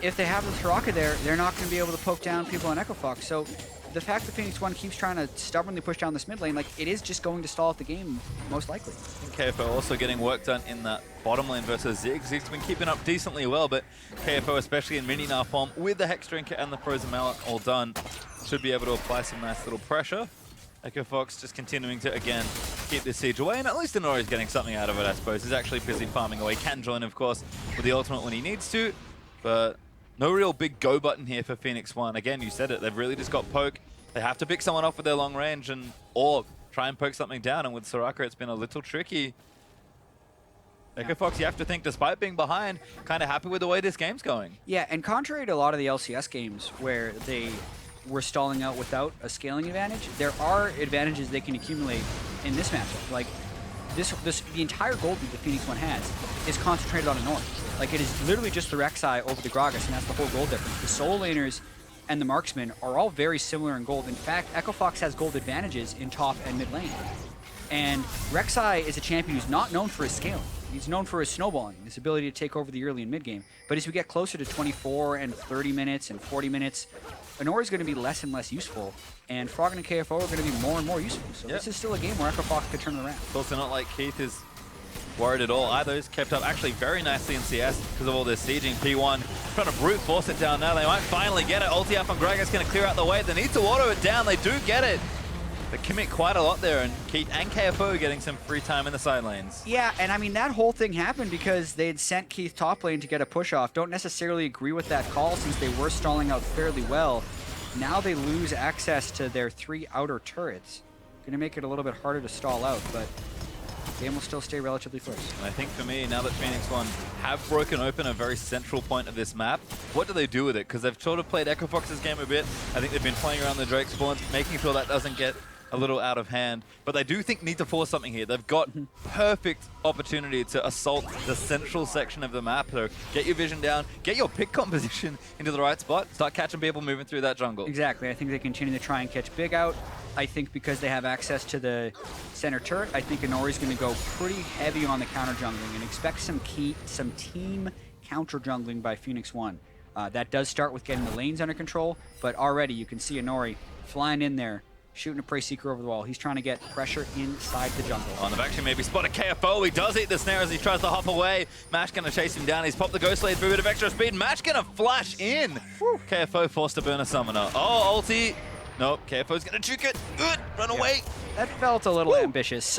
If they have the Soraka there, they're not going to be able to poke down people on Echo Fox. So the fact that Phoenix1 keeps trying to stubbornly push down this mid lane, like, it is just going to stall out the game, most likely. KFO also getting work done in that bottom lane versus Zig. Zig's been keeping up decently well, but KFO, especially in mini Gnar form, with the Hex Drinker and the Frozen Mallet all done, should be able to apply some nice little pressure. Echo Fox just continuing to, again, keep this siege away, and at least Inori's getting something out of it, I suppose. He's actually busy farming away. Can join, of course, with the ultimate when he needs to, but no real big go button here for Phoenix1. Again, you said it, they've really just got poke. They have to pick someone off with their long range or try and poke something down, and with Soraka it's been a little tricky. Echo Fox, you have to think, despite being behind, kind of happy with the way this game's going. Yeah, and contrary to a lot of the LCS games where they were stalling out without a scaling advantage, there are advantages they can accumulate in this matchup. Like, the entire gold lead that Phoenix1 has is concentrated on Inori. Like, it is literally just the Rek'Sai over the Gragas, and that's the whole gold difference. The solo laners and the marksmen are all very similar in gold. In fact, Echo Fox has gold advantages in top and mid lane. And Rek'Sai is a champion who's not known for his scaling. He's known for his snowballing, his ability to take over the early and mid game. But as we get closer to 24 and 30 minutes and 40 minutes, Inori's going to be less and less useful, and Froggen and KFO are going to be more and more useful. So this is still a game where Echo Fox could turn it around. It's also not like Keith is worried at all either. He's kept up actually very nicely in CS because of all this sieging. P1 trying to brute force it down now. They might finally get it. Ulti up on Gragas, going to clear out the way. They need to auto it down. They do get it. They commit quite a lot there, and Keith and KFO getting some free time in the side lanes. Yeah, and I mean, that whole thing happened because they had sent Keith top lane to get a push off. Don't necessarily agree with that call since they were stalling out fairly well. Now they lose access to their 3 outer turrets. Going to make it a little bit harder to stall out, but the game will still stay relatively close. And I think for me, now that Phoenix1 have broken open a very central point of this map, what do they do with it? Because they've sort of played Echo Fox's game a bit. I think they've been playing around the Drake spawns, making sure that doesn't get a little out of hand. But they do need to force something here. They've got perfect opportunity to assault the central section of the map. So get your vision down, get your pick composition into the right spot, start catching people moving through that jungle. Exactly. I think they continue to try and catch Big out. I think because they have access to the center turret, I think Inori's going to go pretty heavy on the counter jungling and expect some team counter jungling by Phoenix1. That does start with getting the lanes under control, but already you can see Inori flying in there, shooting a Prey Seeker over the wall. He's trying to get pressure inside the jungle. On the back, maybe spotted KFO. He does eat the snare as he tries to hop away. Mash going to chase him down. He's popped the Ghost Blade for a bit of extra speed. Mash going to flash in. Whew. KFO forced to burn a summoner. Oh, ulti. Nope, KFO's going to juke it. Run away. That felt a little ambitious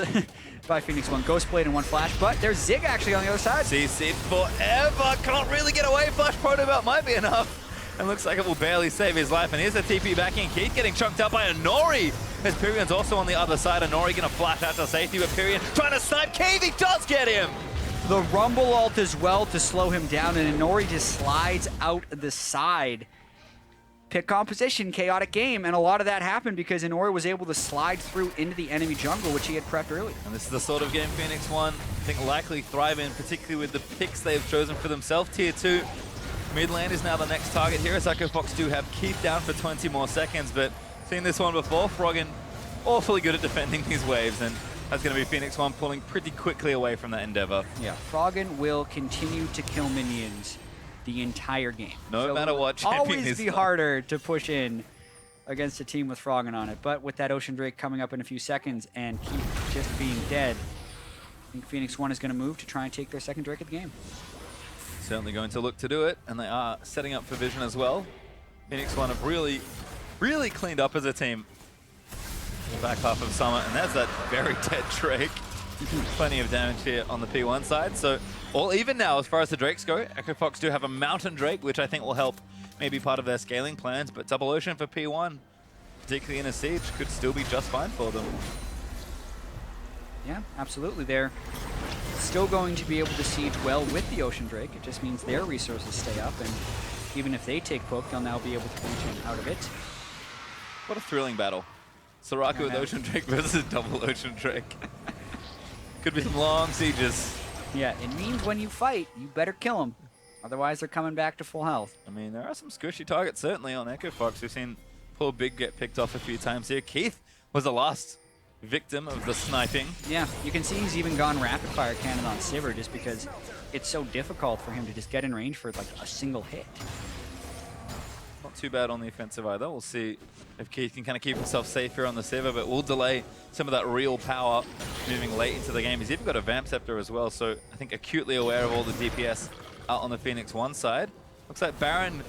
by Phoenix1. Ghost Blade in one flash, but there's Zig actually on the other side. CC forever. Can't really get away. Flash Proto Belt might be enough. And looks like it will barely save his life. And here's the TP back in. Keith getting chunked up by Inori. As Pirean's also on the other side. Inori going to flash out to safety, but Pirean trying to snipe Keith. He does get him. The Rumble ult as well to slow him down, and Inori just slides out the side. Pick composition, chaotic game, and a lot of that happened because Inori was able to slide through into the enemy jungle, which he had prepped earlier. And this is the sort of game Phoenix1, I think, likely thrive in, particularly with the picks they've chosen for themselves. Tier 2. Mid lane is now the next target here, as Echo Fox do have Keith down for 20 more seconds, but seen this one before. Froggen awfully good at defending these waves, and that's going to be Phoenix1 pulling pretty quickly away from that endeavor. Yeah, Froggen will continue to kill minions the entire game. No matter what champion always be harder to push in against a team with Froggen on it, but with that Ocean Drake coming up in a few seconds and Keith just being dead, I think Phoenix1 is going to move to try and take their second Drake of the game. Certainly going to look to do it, and they are setting up for Vision as well. Phoenix1 have really cleaned up as a team in the back half of summer, and there's that very dead Drake. Plenty of damage here on the P1 side, so all even now as far as the Drakes go. Echo Fox do have a Mountain Drake, which I think will help maybe part of their scaling plans, but Double Ocean for P1, particularly in a siege, could still be just fine for them. Yeah, absolutely. They're still going to be able to siege well with the Ocean Drake. It just means their resources stay up, and even if they take poke, they'll now be able to reach in out of it. What a thrilling battle. Soraka with Ocean Drake versus Double Ocean Drake. Could be some long sieges. Yeah, it means when you fight, you better kill them. Otherwise, they're coming back to full health. I mean, there are some squishy targets, certainly, on Echo Fox. We've seen poor Big get picked off a few times here. Keith was the last victim of the sniping. Yeah, you can see he's even gone rapid fire cannon on Sivir just because it's so difficult for him to just get in range for like a single hit. Not too bad on the offensive either. We'll see if Keith can kind of keep himself safe here on the Sivir, but we'll delay some of that real power moving late into the game. He's even got a Vamp Scepter as well, so I think acutely aware of all the DPS out on the Phoenix1 side. Looks like Baron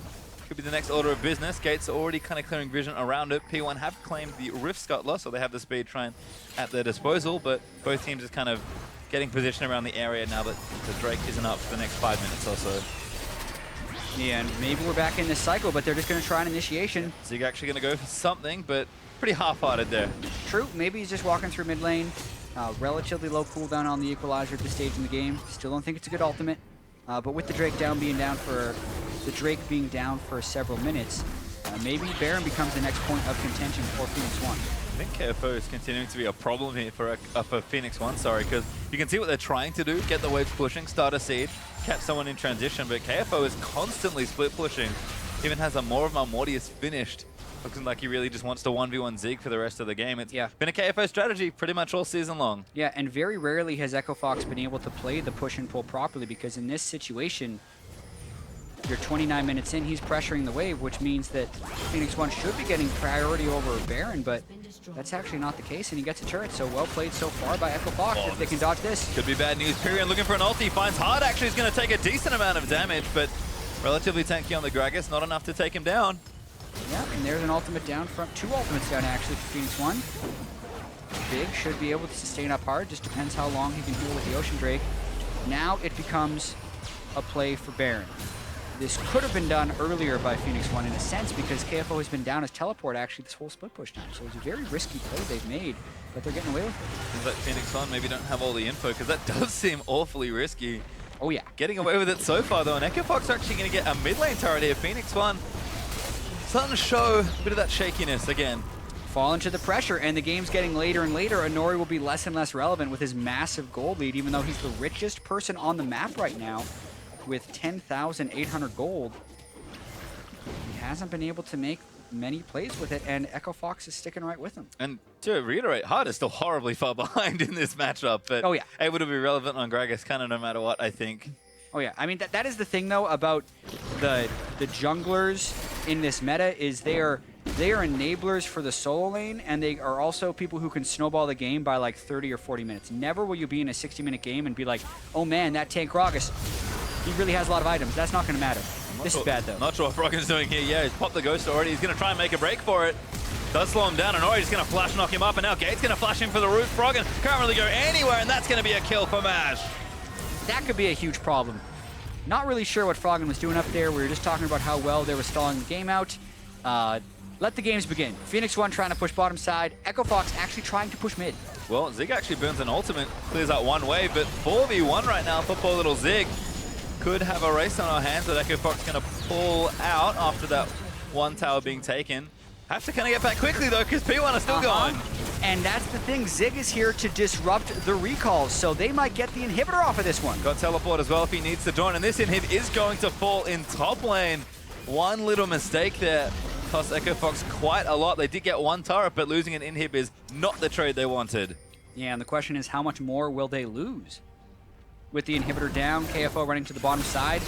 could be the next order of business. Gates are already kind of clearing vision around it. P1 have claimed the Rift Scuttler, so they have the speed train at their disposal, but both teams are kind of getting position around the area now that the Drake isn't up for the next 5 minutes or so. Yeah, and maybe we're back in this cycle, but they're just going to try an initiation. Zig actually going to go for something, but pretty half-hearted there. True, maybe he's just walking through mid lane. Relatively low cooldown on the Equalizer at this stage in the game. Still don't think it's a good ultimate. But with the Drake being down for several minutes, maybe Baron becomes the next point of contention for Phoenix1. I think KFO is continuing to be a problem here for Phoenix1, sorry, because you can see what they're trying to do, get the waves pushing, start a siege, catch someone in transition, but KFO is constantly split pushing, even has a more of Mortius finished. Looking like he really just wants to 1v1 Zig for the rest of the game. It's been a KFO strategy pretty much all season long. Yeah, and very rarely has Echo Fox been able to play the push and pull properly, because in this situation, You're 29 minutes in, he's pressuring the wave, which means that Phoenix1 should be getting priority over Baron, but that's actually not the case, and he gets a turret, so well played so far by Echo Fox if they can dodge this. Could be bad news. Pirean looking for an ulti, finds Hard, actually is going to take a decent amount of damage, but relatively tanky on the Gragas, not enough to take him down. Yeah, and there's an ultimate down from, 2 ultimates down actually for Phoenix1. Big should be able to sustain up hard, just depends how long he can heal with the Ocean Drake. Now it becomes a play for Baron. This could have been done earlier by Phoenix1 in a sense because KFO has been down as teleport actually this whole split push time. So it's a very risky play they've made, but they're getting away with it. Seems like Phoenix1 maybe don't have all the info because that does seem awfully risky. Oh yeah. Getting away with it so far though, and Echo Fox are actually going to get a mid lane turret here. Phoenix1 starting to show a bit of that shakiness again. Fall into the pressure, and the game's getting later and later. Inori will be less and less relevant with his massive gold lead, even though he's the richest person on the map right now with 10,800 gold. He hasn't been able to make many plays with it, and Echo Fox is sticking right with him. And to reiterate, Hard is still horribly far behind in this matchup, but oh, yeah. able to be relevant on Gragas kind of no matter what, I think. Oh yeah, I mean, that is the thing though about the junglers in this meta is they are enablers for the solo lane, and they are also people who can snowball the game by like 30 or 40 minutes. Never will you be in a 60-minute game and be like, oh man, that tank Gragas, he really has a lot of items. That's not going to matter. This is bad though. Not sure what Froggen's doing here. Yeah, he's popped the ghost already. He's going to try and make a break for it. Does slow him down, and Inori's going to flash knock him up, and now Gate's going to flash in for the roof. Froggen can't really go anywhere, and that's going to be a kill for Mash. That could be a huge problem. Not really sure what Froggen was doing up there. We were just talking about how well they were stalling the game out. Let the games begin. Phoenix1 trying to push bottom side. Echo Fox actually trying to push mid. Well, Zig actually burns an ultimate, clears out one wave, but 4v1 right now for poor little Zig. Could have a race on our hands, but Echo Fox going to pull out after that one tower being taken. Have to kind of get back quickly though, because P1 are still going. And that's the thing, Zig is here to disrupt the recalls, so they might get the inhibitor off of this one. Got teleport as well if he needs to join, and this inhib is going to fall in top lane. One little mistake there cost Echo Fox quite a lot. They did get one turret, but losing an inhib is not the trade they wanted. Yeah, and the question is how much more will they lose? With the inhibitor down, KFO running to the bottom side,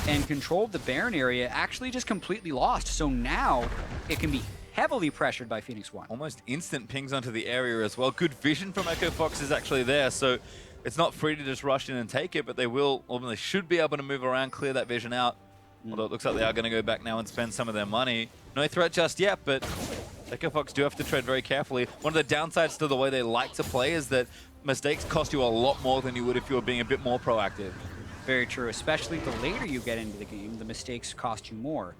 and control of the Baron area actually just completely lost. So now it can be heavily pressured by Phoenix1. Almost instant pings onto the area as well. Good vision from Echo Fox is actually there, so it's not free to just rush in and take it, but they will, or they should be able to move around, clear that vision out. Although it looks like they are going to go back now and spend some of their money. No threat just yet, but Echo Fox do have to tread very carefully. One of the downsides to the way they like to play is that mistakes cost you a lot more than you would if you were being a bit more proactive. Very true, especially the later you get into the game, the mistakes cost you more.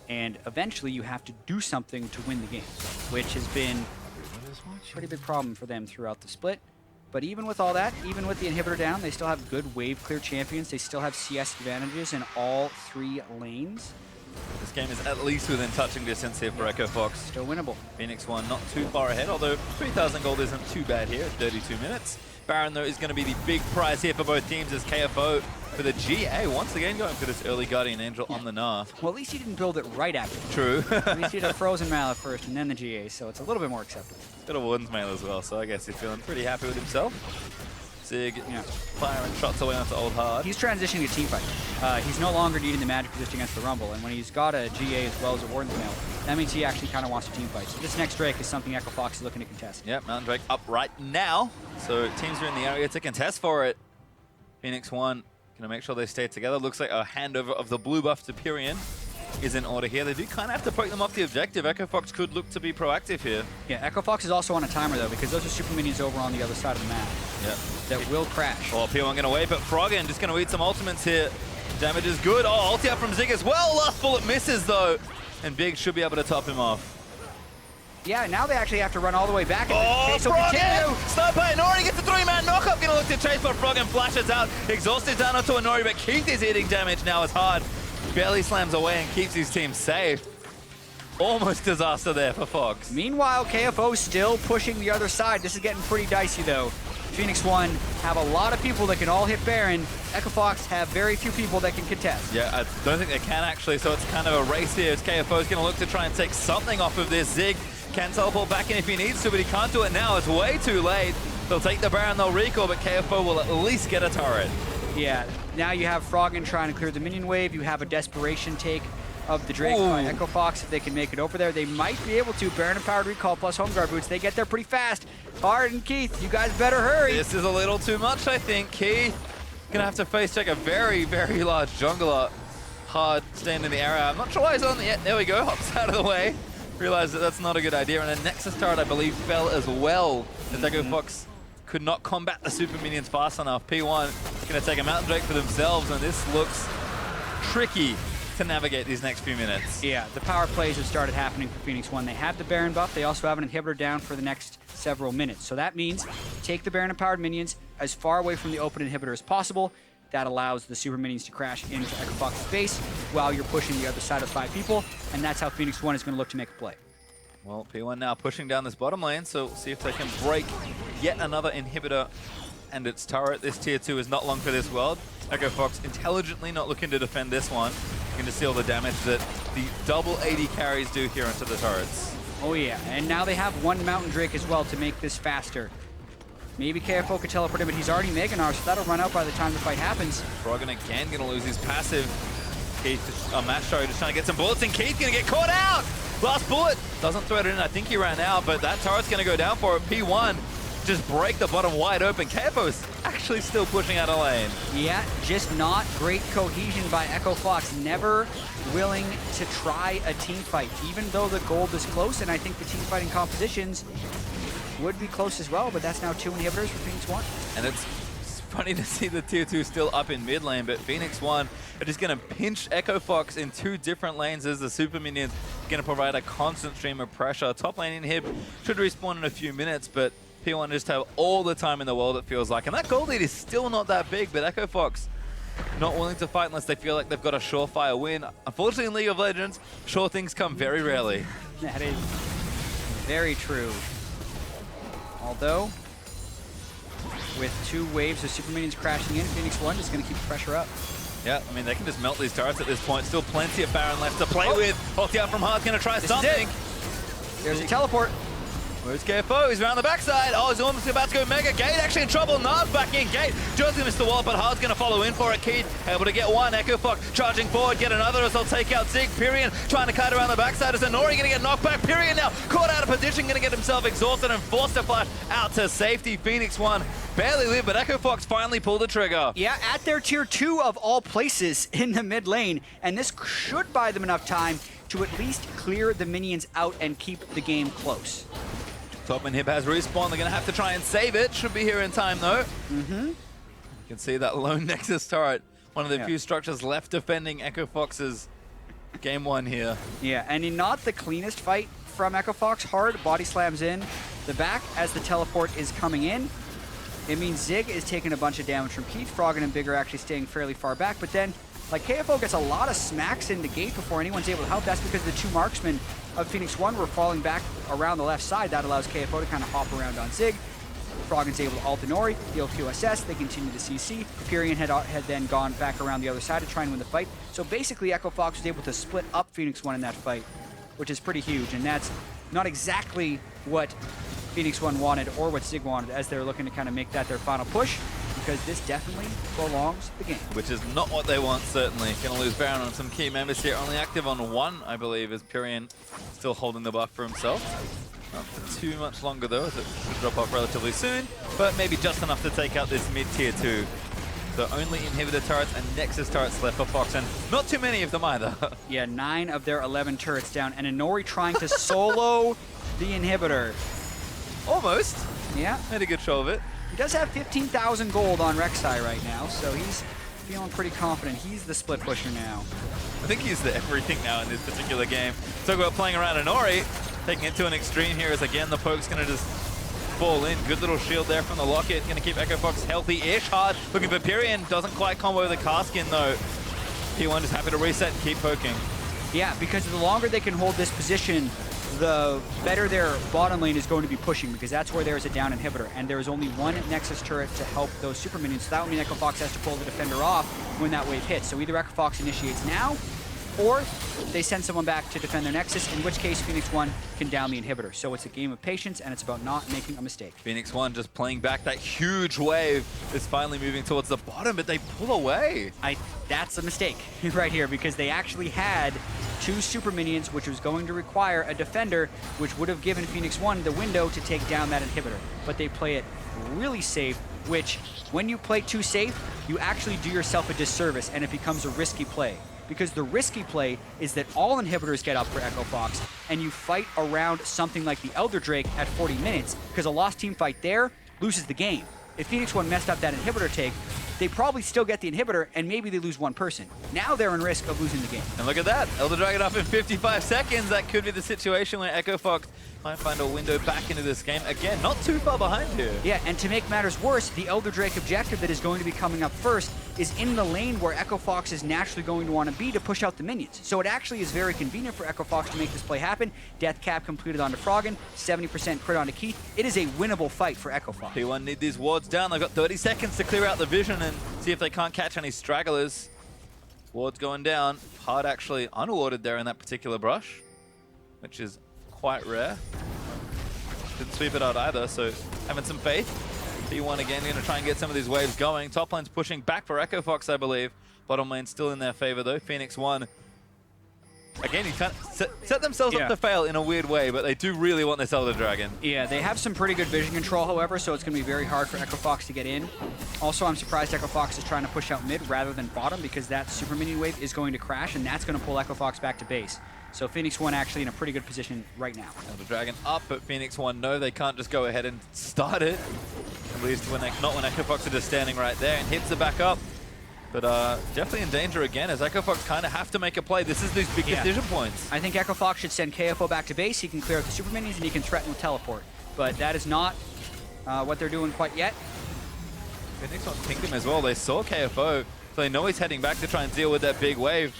And eventually you have to do something to win the game, which has been a pretty big problem for them throughout the split. But even with all that, even with the inhibitor down, they still have good wave clear champions. They still have CS advantages in all 3 lanes. This game is at least within touching distance here for Echo Fox. Still winnable. Phoenix1 not too far ahead, although 3,000 gold isn't too bad here at 32 minutes. Baron, though, is going to be the big prize here for both teams as KFO for the GA once again going for this early Guardian Angel on the Gnar. Well, at least he didn't build it right after. True. At least he did a Frozen Mallet first and then the GA, so it's a little bit more acceptable. He's got a Warden's Mail as well, so I guess he's feeling pretty happy with himself. Zig, firing shots away onto Old Hard. He's transitioning to teamfight. He's no longer needing the magic resist against the Rumble, and when he's got a GA as well as a Warden's Mail, that means he actually kind of wants to teamfight. So this next Drake is something Echo Fox is looking to contest. Yep, Mountain Drake up right now. So teams are in the area to contest for it. Phoenix1 gonna make sure they stay together. Looks like a handover of the blue buff to Pirean is in order here. They do kind of have to poke them off the objective. Echo Fox could look to be proactive here. Yeah, Echo Fox is also on a timer though, because those are super minions over on the other side of the map. Yep. That will crash. Oh, P1 gonna wait, but Froggen just gonna eat some ultimates here. Damage is good. Oh, ulti out from Zig as well. Last bullet misses though. And Big should be able to top him off. Yeah, now they actually have to run all the way back. Oh, Froggen! Senpai, Inori gets a 3-man knockup. Gonna look to chase, but Froggen flashes out. Exhausted down onto Inori, but Keith is eating damage now as Hard barely slams away and keeps his team safe. Almost disaster there for Fox. Meanwhile, KFO still pushing the other side. This is getting pretty dicey though. Phoenix1 have a lot of people that can all hit Baron. Echo Fox have very few people that can contest. Yeah, I don't think they can actually, so it's kind of a race here as KFO is going to look to try and take something off of this. Zig can teleport back in if he needs to, but he can't do it now. It's way too late. They'll take the Baron, they'll recall, but KFO will at least get a turret. Yeah, now you have Froggen trying to clear the minion wave. You have a desperation take of the Drake by Echo Fox. If they can make it over there, they might be able to. Baron Empowered Recall plus Home Guard Boots. They get there pretty fast. Hard and Keith, you guys better hurry. This is a little too much, I think. Keith gonna have to face check a very, very large jungler. Hard staying in the area. I'm not sure why he's on yet. There we go. Hops out of the way. Realized that that's not a good idea. And a Nexus turret, I believe, fell as well. As Echo Fox could not combat the super minions fast enough. P1 gonna take a Mountain Drake for themselves, and this looks tricky to navigate these next few minutes. Yeah, the power plays have started happening for Phoenix1. They have the Baron buff. They also have an inhibitor down for the next several minutes. So that means take the Baron empowered minions as far away from the open inhibitor as possible. That allows the super minions to crash into Echo Fox's base while you're pushing the other side of 5 people, and that's how Phoenix1 is going to look to make a play. Well, P1 now pushing down this bottom lane, so we'll see if they can break yet another inhibitor and its turret. This tier 2 is not long for this world. Echo Fox intelligently not looking to defend this one. Looking to seal the damage that the double AD carries do here into the turrets. Oh yeah, and now they have one Mountain Drake as well to make this faster. Maybe KFO could teleport him, but he's already Mega Gnar, so that'll run out by the time the fight happens. Froggen again gonna lose his passive. Keith, Match Show just trying to get some bullets, and Keith gonna get caught out! Last bullet, doesn't throw it in, I think he ran out, but that turret's gonna go down for it. P1 just break the bottom wide open. KFO's actually still pushing out a lane. Yeah, just not great cohesion by Echo Fox. Never willing to try a team fight, even though the gold is close, and I think the team fighting compositions would be close as well, but that's now 2 inhibitors for Phoenix1. And it's funny to see the tier 2 still up in mid lane, but Phoenix1 are just going to pinch Echo Fox in 2 different lanes as the super minions going to provide a constant stream of pressure. Top lane inhib should respawn in a few minutes, but P1 just have all the time in the world, it feels like. And that gold lead is still not that big, but Echo Fox not willing to fight unless they feel like they've got a surefire win. Unfortunately, in League of Legends, sure things come very rarely. That is very true. Although, with 2 waves of super minions crashing in, Phoenix1 is going to keep the pressure up. Yeah, I mean, they can just melt these turrets at this point. Still plenty of Baron left to play with. Ulti out from Hard's going to try something. There's a teleport. Where's KFO? He's around the backside. Oh, he's almost about to go Mega. Gate actually in trouble. Gnar's back in. Gate just gonna miss the wall, but Hard's gonna follow in for it. Keith able to get one. Echo Fox charging forward, get another as they'll take out Zig. Pirean trying to cut around the backside as Inori gonna get knocked back. Pirean now caught out of position, gonna get himself exhausted and forced to flash out to safety. Phoenix1 barely lived, but Echo Fox finally pulled the trigger. Yeah, at their tier 2 of all places in the mid lane, and this should buy them enough time to at least clear the minions out and keep the game close. Top inhib has respawn. They're going to have to try and save it. Should be here in time, though. You can see that lone Nexus turret. One of the few structures left defending Echo Fox's game 1 here. Yeah, and in not the cleanest fight from Echo Fox. Hard body slams in the back as the teleport is coming in. It means Zig is taking a bunch of damage from Keith. Froggen and Big are actually staying fairly far back, but then like KFO gets a lot of smacks into Gate before anyone's able to help. That's because the 2 marksmen of Phoenix1 were falling back around the left side. That allows KFO to kind of hop around on Zig. Froggen's able to ult Inori, deal QSS, they continue to CC. Pirean had then gone back around the other side to try and win the fight. So basically Echo Fox was able to split up Phoenix1 in that fight, which is pretty huge, and that's not exactly what Phoenix1 wanted or what Zig wanted as they're looking to kind of make that their final push, because this definitely prolongs the game. Which is not what they want, certainly. Gonna lose Baron on some key members here. Only active on 1, I believe, is Pirean still holding the buff for himself. Not for too much longer, though, as it should drop off relatively soon, but maybe just enough to take out this mid-tier 2. So only inhibitor turrets and Nexus turrets left for Fox, and not too many of them either. Yeah, 9 of their 11 turrets down, and Inori trying to solo the inhibitor. Almost. Yeah. Made a good show of it. He does have 15,000 gold on Rek'Sai right now, so he's feeling pretty confident. He's the split pusher now. I think he's the everything now in this particular game. Talk about playing around Inori, taking it to an extreme here as again the poke's going to just fall in. Good little shield there from the Locket. Going to keep Echo Fox healthy-ish. Hard looking for Pirean. Doesn't quite combo the Carskin though. P1 is happy to reset and keep poking. Yeah, because the longer they can hold this position, the better their bottom lane is going to be pushing, because that's where there is a down inhibitor, and there is only 1 Nexus turret to help those super minions. So that would mean Echo Fox has to pull the defender off when that wave hits. So either Echo Fox initiates now, or they send someone back to defend their Nexus, in which case Phoenix1 can down the inhibitor. So it's a game of patience, and it's about not making a mistake. Phoenix1 just playing back that huge wave is finally moving towards the bottom, but they pull away. That's a mistake right here, because they actually had 2 super minions, which was going to require a defender, which would have given Phoenix1 the window to take down that inhibitor. But they play it really safe, which when you play too safe, you actually do yourself a disservice, and it becomes a risky play. Because the risky play is that all inhibitors get up for Echo Fox, and you fight around something like the Elder Drake at 40 minutes, because a lost team fight there loses the game. If Phoenix1 messed up that inhibitor take, they probably still get the inhibitor, and maybe they lose one person. Now they're in risk of losing the game. And look at that, Elder Dragon up in 55 seconds. That could be the situation where Echo Fox might find a window back into this game. Again, not too far behind here. Yeah, and to make matters worse, the Elder Drake objective that is going to be coming up first is in the lane where Echo Fox is naturally going to want to be to push out the minions. So it actually is very convenient for Echo Fox to make this play happen. Death cap completed onto Froggen, 70% crit onto Keith. It is a winnable fight for Echo Fox. P1 need these wards down. They've got 30 seconds to clear out the vision and see if they can't catch any stragglers. Wards going down. Hard actually unwarded there in that particular brush, which is quite rare. Didn't sweep it out either, so having some faith. P1 again going to try and get some of these waves going. Top lane's pushing back for Echo Fox, I believe. Bottom lane still in their favor though. Phoenix1. Again, you can't set themselves up to fail in a weird way, but they do really want this Elder Dragon. Yeah, they have some pretty good vision control, however, so it's going to be very hard for Echo Fox to get in. Also, I'm surprised Echo Fox is trying to push out mid rather than bottom, because that super minion wave is going to crash, and that's going to pull Echo Fox back to base. So Phoenix1 actually in a pretty good position right now. Elder Dragon up, but Phoenix1 no, they can't just go ahead and start it. At least when not when Echo Fox are just standing right there, and hits the back up. But definitely in danger again, as Echo Fox kind of have to make a play. This is these big decision points. I think Echo Fox should send KFO back to base. He can clear out the super minions and he can threaten with teleport. But that is not what they're doing quite yet. Phoenix1 pinged him as well. They saw KFO, so they know he's heading back to try and deal with that big wave.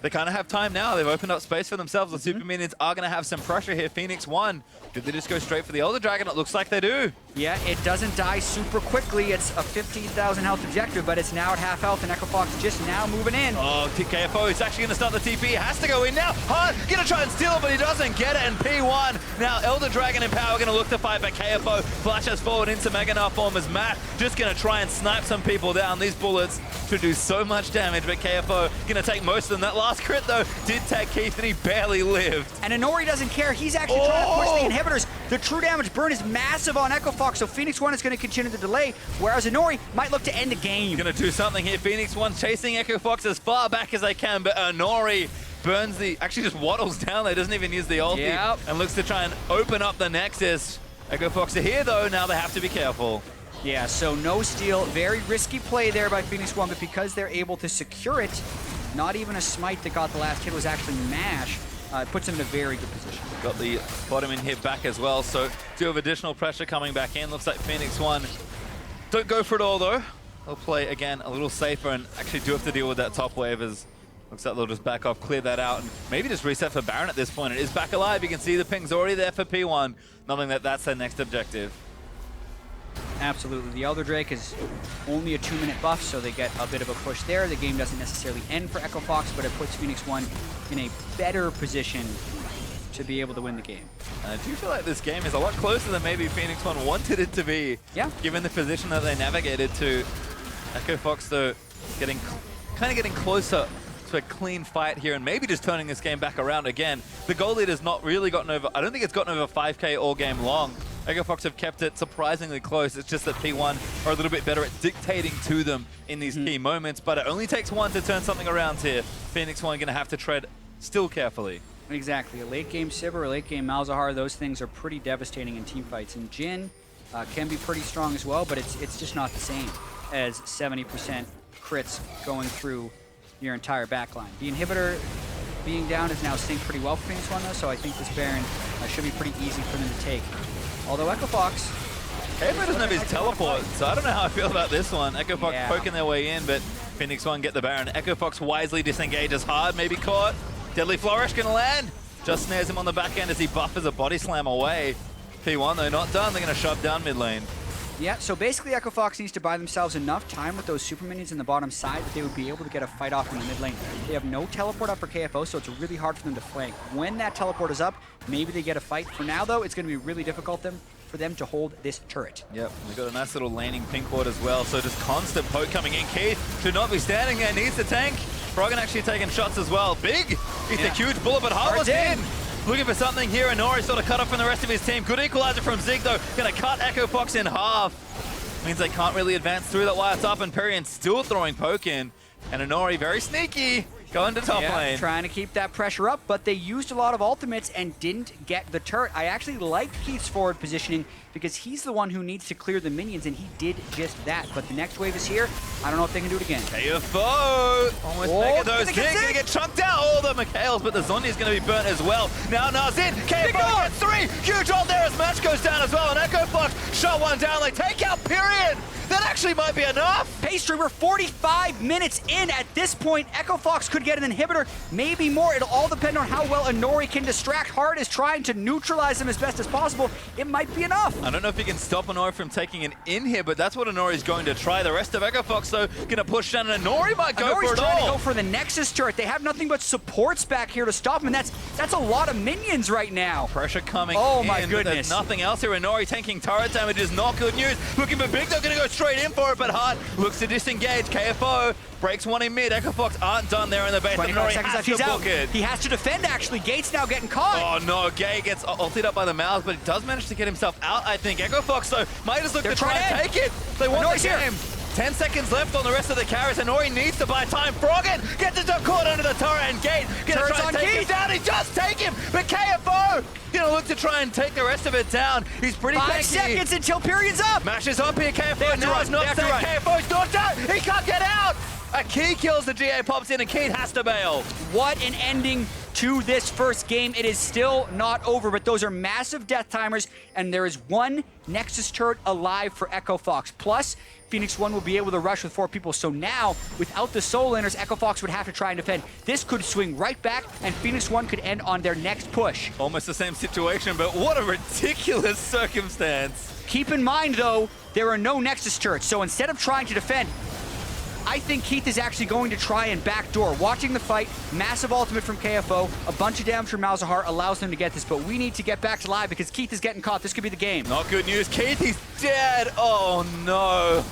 They kind of have time now. They've opened up space for themselves. The super minions are going to have some pressure here. Phoenix1, did they just go straight for the Elder Dragon? It looks like they do. Yeah, it doesn't die super quickly. It's a 15,000 health objective, but it's now at half health, and Echo Fox just now moving in. Oh, KFO is actually going to start the TP. He has to go in now. Hard, going to try and steal it, but he doesn't get it. And P1, now Elder Dragon and Power going to look to fight, but KFO flashes forward into Mega Gnar form as Matt just going to try and snipe some people down. These bullets should do so much damage, but KFO going to take most of them. That last crit, though, did tag Keith, and he barely lived. And Inori doesn't care. He's actually trying to push the inhibitors. The true damage burn is massive on Echo Fox, so Phoenix1 is going to continue the delay, whereas Inori might look to end the game. Going to do something here. Phoenix1 chasing Echo Fox as far back as they can, but Inori burns actually just waddles down there, doesn't even use the ulti, and looks to try and open up the Nexus. Echo Fox are here, though. Now they have to be careful. Yeah, so no steal. Very risky play there by Phoenix1, but because they're able to secure it, not even a smite that got the last hit was actually mash. It puts them in a very good position. Got the bottom in here back as well, so do have additional pressure coming back in. Looks like Phoenix1 don't go for it all, though. They'll play, again, a little safer and actually do have to deal with that top wave as looks like they'll just back off, clear that out, and maybe just reset for Baron at this point. It is back alive. You can see the ping's already there for P1, knowing that that's their next objective. Absolutely. The Elder Drake is only a 2-minute buff, so they get a bit of a push there. The game doesn't necessarily end for Echo Fox, but it puts Phoenix1 in a better position to be able to win the game. I do feel like this game is a lot closer than maybe Phoenix1 wanted it to be. Yeah. Given the position that they navigated to. Echo Fox, though, kind of getting closer to a clean fight here and maybe just turning this game back around again. The goal lead has not really gotten over, I don't think it's gotten over 5K all game long. Echo Fox have kept it surprisingly close. It's just that P1 are a little bit better at dictating to them in these key moments, but it only takes one to turn something around here. Phoenix1 going to have to tread still carefully. Exactly. A late game Sivir, a late game Malzahar, those things are pretty devastating in team fights. And Jhin can be pretty strong as well, but it's just not the same as 70% crits going through your entire backline. The inhibitor being down is now synced pretty well for Phoenix1 though, so I think this Baron should be pretty easy for them to take. Although Echo Fox... KFO doesn't have his teleport, so I don't know how I feel about this one. Echo Fox poking their way in, but Phoenix1 get the Baron. Echo Fox wisely disengages hard, maybe caught. Deadly Flourish gonna land. Just snares him on the back end as he buffers a body slam away. P1 though not done, they're gonna shove down mid lane. Yeah, so basically Echo Fox needs to buy themselves enough time with those super minions in the bottom side that they would be able to get a fight off in the mid lane. They have no teleport up for KFO, so it's really hard for them to flank. When that teleport is up, maybe they get a fight. For now, though, it's going to be really difficult for them to hold this turret. Yep, we've got a nice little laning pink ward as well, so just constant poke coming in. Keith should not be standing there, needs the tank. Froggen actually taking shots as well. Big! He's a huge bullet, but Harvard's in. Looking for something here, and Inori sort of cut off from the rest of his team. Good equalizer from Zig, though. Gonna cut Echo Fox in half. Means they can't really advance through that while it's up, and Pirean still throwing poke in. And Inori, very sneaky, going to top lane. Trying to keep that pressure up, but they used a lot of ultimates and didn't get the turret. I actually liked Keith's forward positioning because he's the one who needs to clear the minions, and he did just that. But the next wave is here. I don't know if they can do it again. KFO! Almost mega those. Zig gonna get chunked out. All the Mikhails, but the Zonya's gonna be burnt as well. Now Gnar's in. KFO gets 3. Huge ult there as Match goes down as well. And Echo Fox shot one down. They take out Pirean. That actually might be enough. Pastry, we're 45 minutes in at this point. Echo Fox could get an inhibitor, maybe more. It'll all depend on how well Inori can distract. Hard is trying to neutralize him as best as possible. It might be enough. I don't know if he can stop Inori from taking an in here, but that's what Inori's going to try. The rest of Echo Fox, though, gonna push down, and Inori might go for it all. Inori's trying to go for the Nexus turret. They have nothing but supports back here to stop him, and that's a lot of minions right now. Pressure coming in. Oh my goodness. There's nothing else here. Inori tanking turret damage is not good news. Looking for Big, they're gonna go straight in for it, but Hard looks to disengage. KFO breaks one in mid. Echo Fox aren't done there in the base. 29 seconds left. He's out. It. He has to defend, actually. Gate's now getting caught. Oh no, Gay gets ulted up by the Malz, but he does manage to get himself out, I think. Echo Fox, though, might just look to try and take it. They want the game. 10 seconds left on the rest of the carries. Inori needs to buy time. Froggen gets himself caught under the turret, and Gate gonna try and take him down. He just take him, but KFO gonna look to try and take the rest of it down. He's pretty 5 seconds until Pirean's up. Mashes up here. KFO now is not safe. KFO's knocked out. He can't get out. A key kills the GA, pops in, and Keith has to bail. What an ending to this first game. It is still not over, but those are massive death timers, and there is one Nexus turret alive for Echo Fox. Plus, Phoenix1 will be able to rush with 4 people, so now, without the soul laners, Echo Fox would have to try and defend. This could swing right back, and Phoenix1 could end on their next push. Almost the same situation, but what a ridiculous circumstance. Keep in mind, though, there are no Nexus turrets, so instead of trying to defend, I think Keith is actually going to try and backdoor. Watching the fight, massive ultimate from KFO, a bunch of damage from Malzahar allows them to get this, but we need to get back to live because Keith is getting caught. This could be the game. Not good news. Keith, he's dead. Oh no.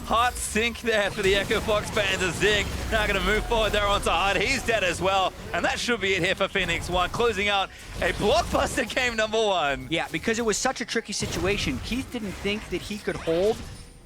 Heart sink there for the Echo Fox fans as Zig now going to move forward there onto Hard. He's dead as well, and that should be it here for Phoenix1, closing out a blockbuster game #1. Yeah, because it was such a tricky situation. Keith didn't think that he could hold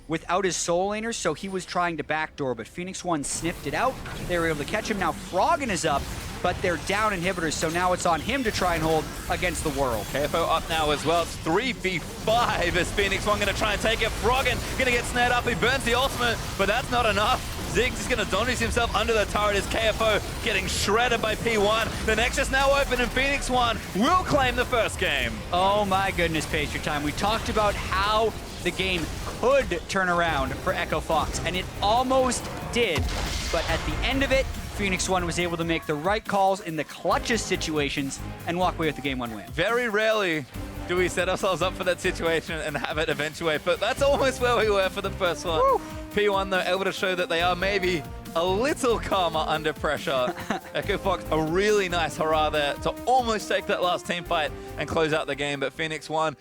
without his soul laners, so he was trying to backdoor, but Phoenix1 sniffed it out. They were able to catch him. Now Froggen is up, but they're down inhibitors, so now it's on him to try and hold against the world. KFO up now as well. It's 3v5 as Phoenix1 going to try and take it. Froggen going to get snared up. He burns the ultimate, but that's not enough. Zig's just going to Dondies himself under the turret as KFO getting shredded by P1. The Nexus now open, and Phoenix1 will claim the first game. Oh my goodness, PastryTime. We talked about how the game could turn around for Echo Fox, and it almost did, but at the end of it, Phoenix1 was able to make the right calls in the clutchest situations and walk away with the Game 1 win. Very rarely do we set ourselves up for that situation and have it eventuate, but that's almost where we were for the first one. Woo! P1, though, able to show that they are maybe a little calmer under pressure. Echo Fox, a really nice hurrah there to almost take that last team fight and close out the game, but Phoenix1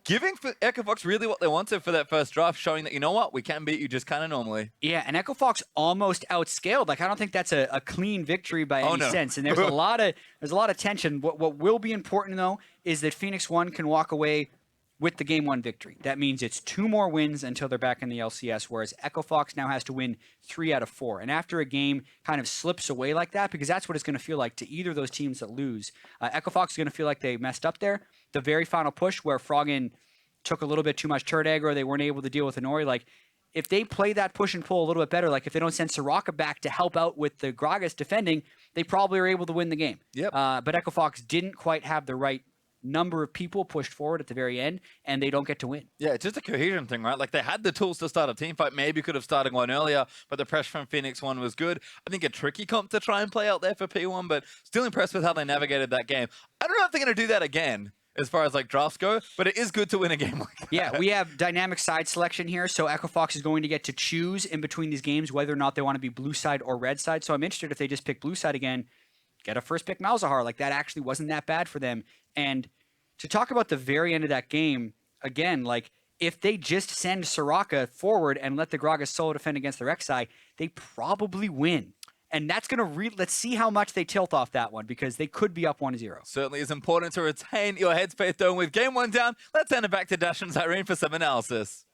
giving Echo Fox really what they wanted for that first draft, showing that, you know what, we can beat you just kind of normally. Yeah, and Echo Fox almost outscaled. Like, I don't think that's a clean victory by any sense. And there's a lot of tension. What will be important, though, is that Phoenix1 can walk away with the Game 1 victory. That means it's 2 more wins until they're back in the LCS, whereas Echo Fox now has to win 3 out of 4. And after a game kind of slips away like that, because that's what it's going to feel like to either of those teams that lose, Echo Fox is going to feel like they messed up there. The very final push where Froggen took a little bit too much turret aggro, they weren't able to deal with Inori. Like, if they play that push and pull a little bit better, like if they don't send Soraka back to help out with the Gragas defending, they probably are able to win the game. Yep. But Echo Fox didn't quite have the right number of people pushed forward at the very end, and they don't get to win. Yeah, it's just a cohesion thing, right? Like, they had the tools to start a team fight. Maybe could have started one earlier, but the pressure from Phoenix1 was good. I think a tricky comp to try and play out there for P1, but still impressed with how they navigated that game. I don't know if they're going to do that again, as far as like drafts go, but it is good to win a game like that. Yeah, we have dynamic side selection here, so Echo Fox is going to get to choose in between these games whether or not they want to be blue side or red side. So I'm interested if they just pick blue side again, get a first pick Malzahar. Like, that actually wasn't that bad for them. And to talk about the very end of that game, again, like, if they just send Soraka forward and let the Gragas solo defend against the Rek'Sai, they probably win. And that's going to let's see how much they tilt off that one, because they could be up 1-0. Certainly is important to retain your headspace, though. With game 1 down, let's hand it back to Dash and Irene for some analysis.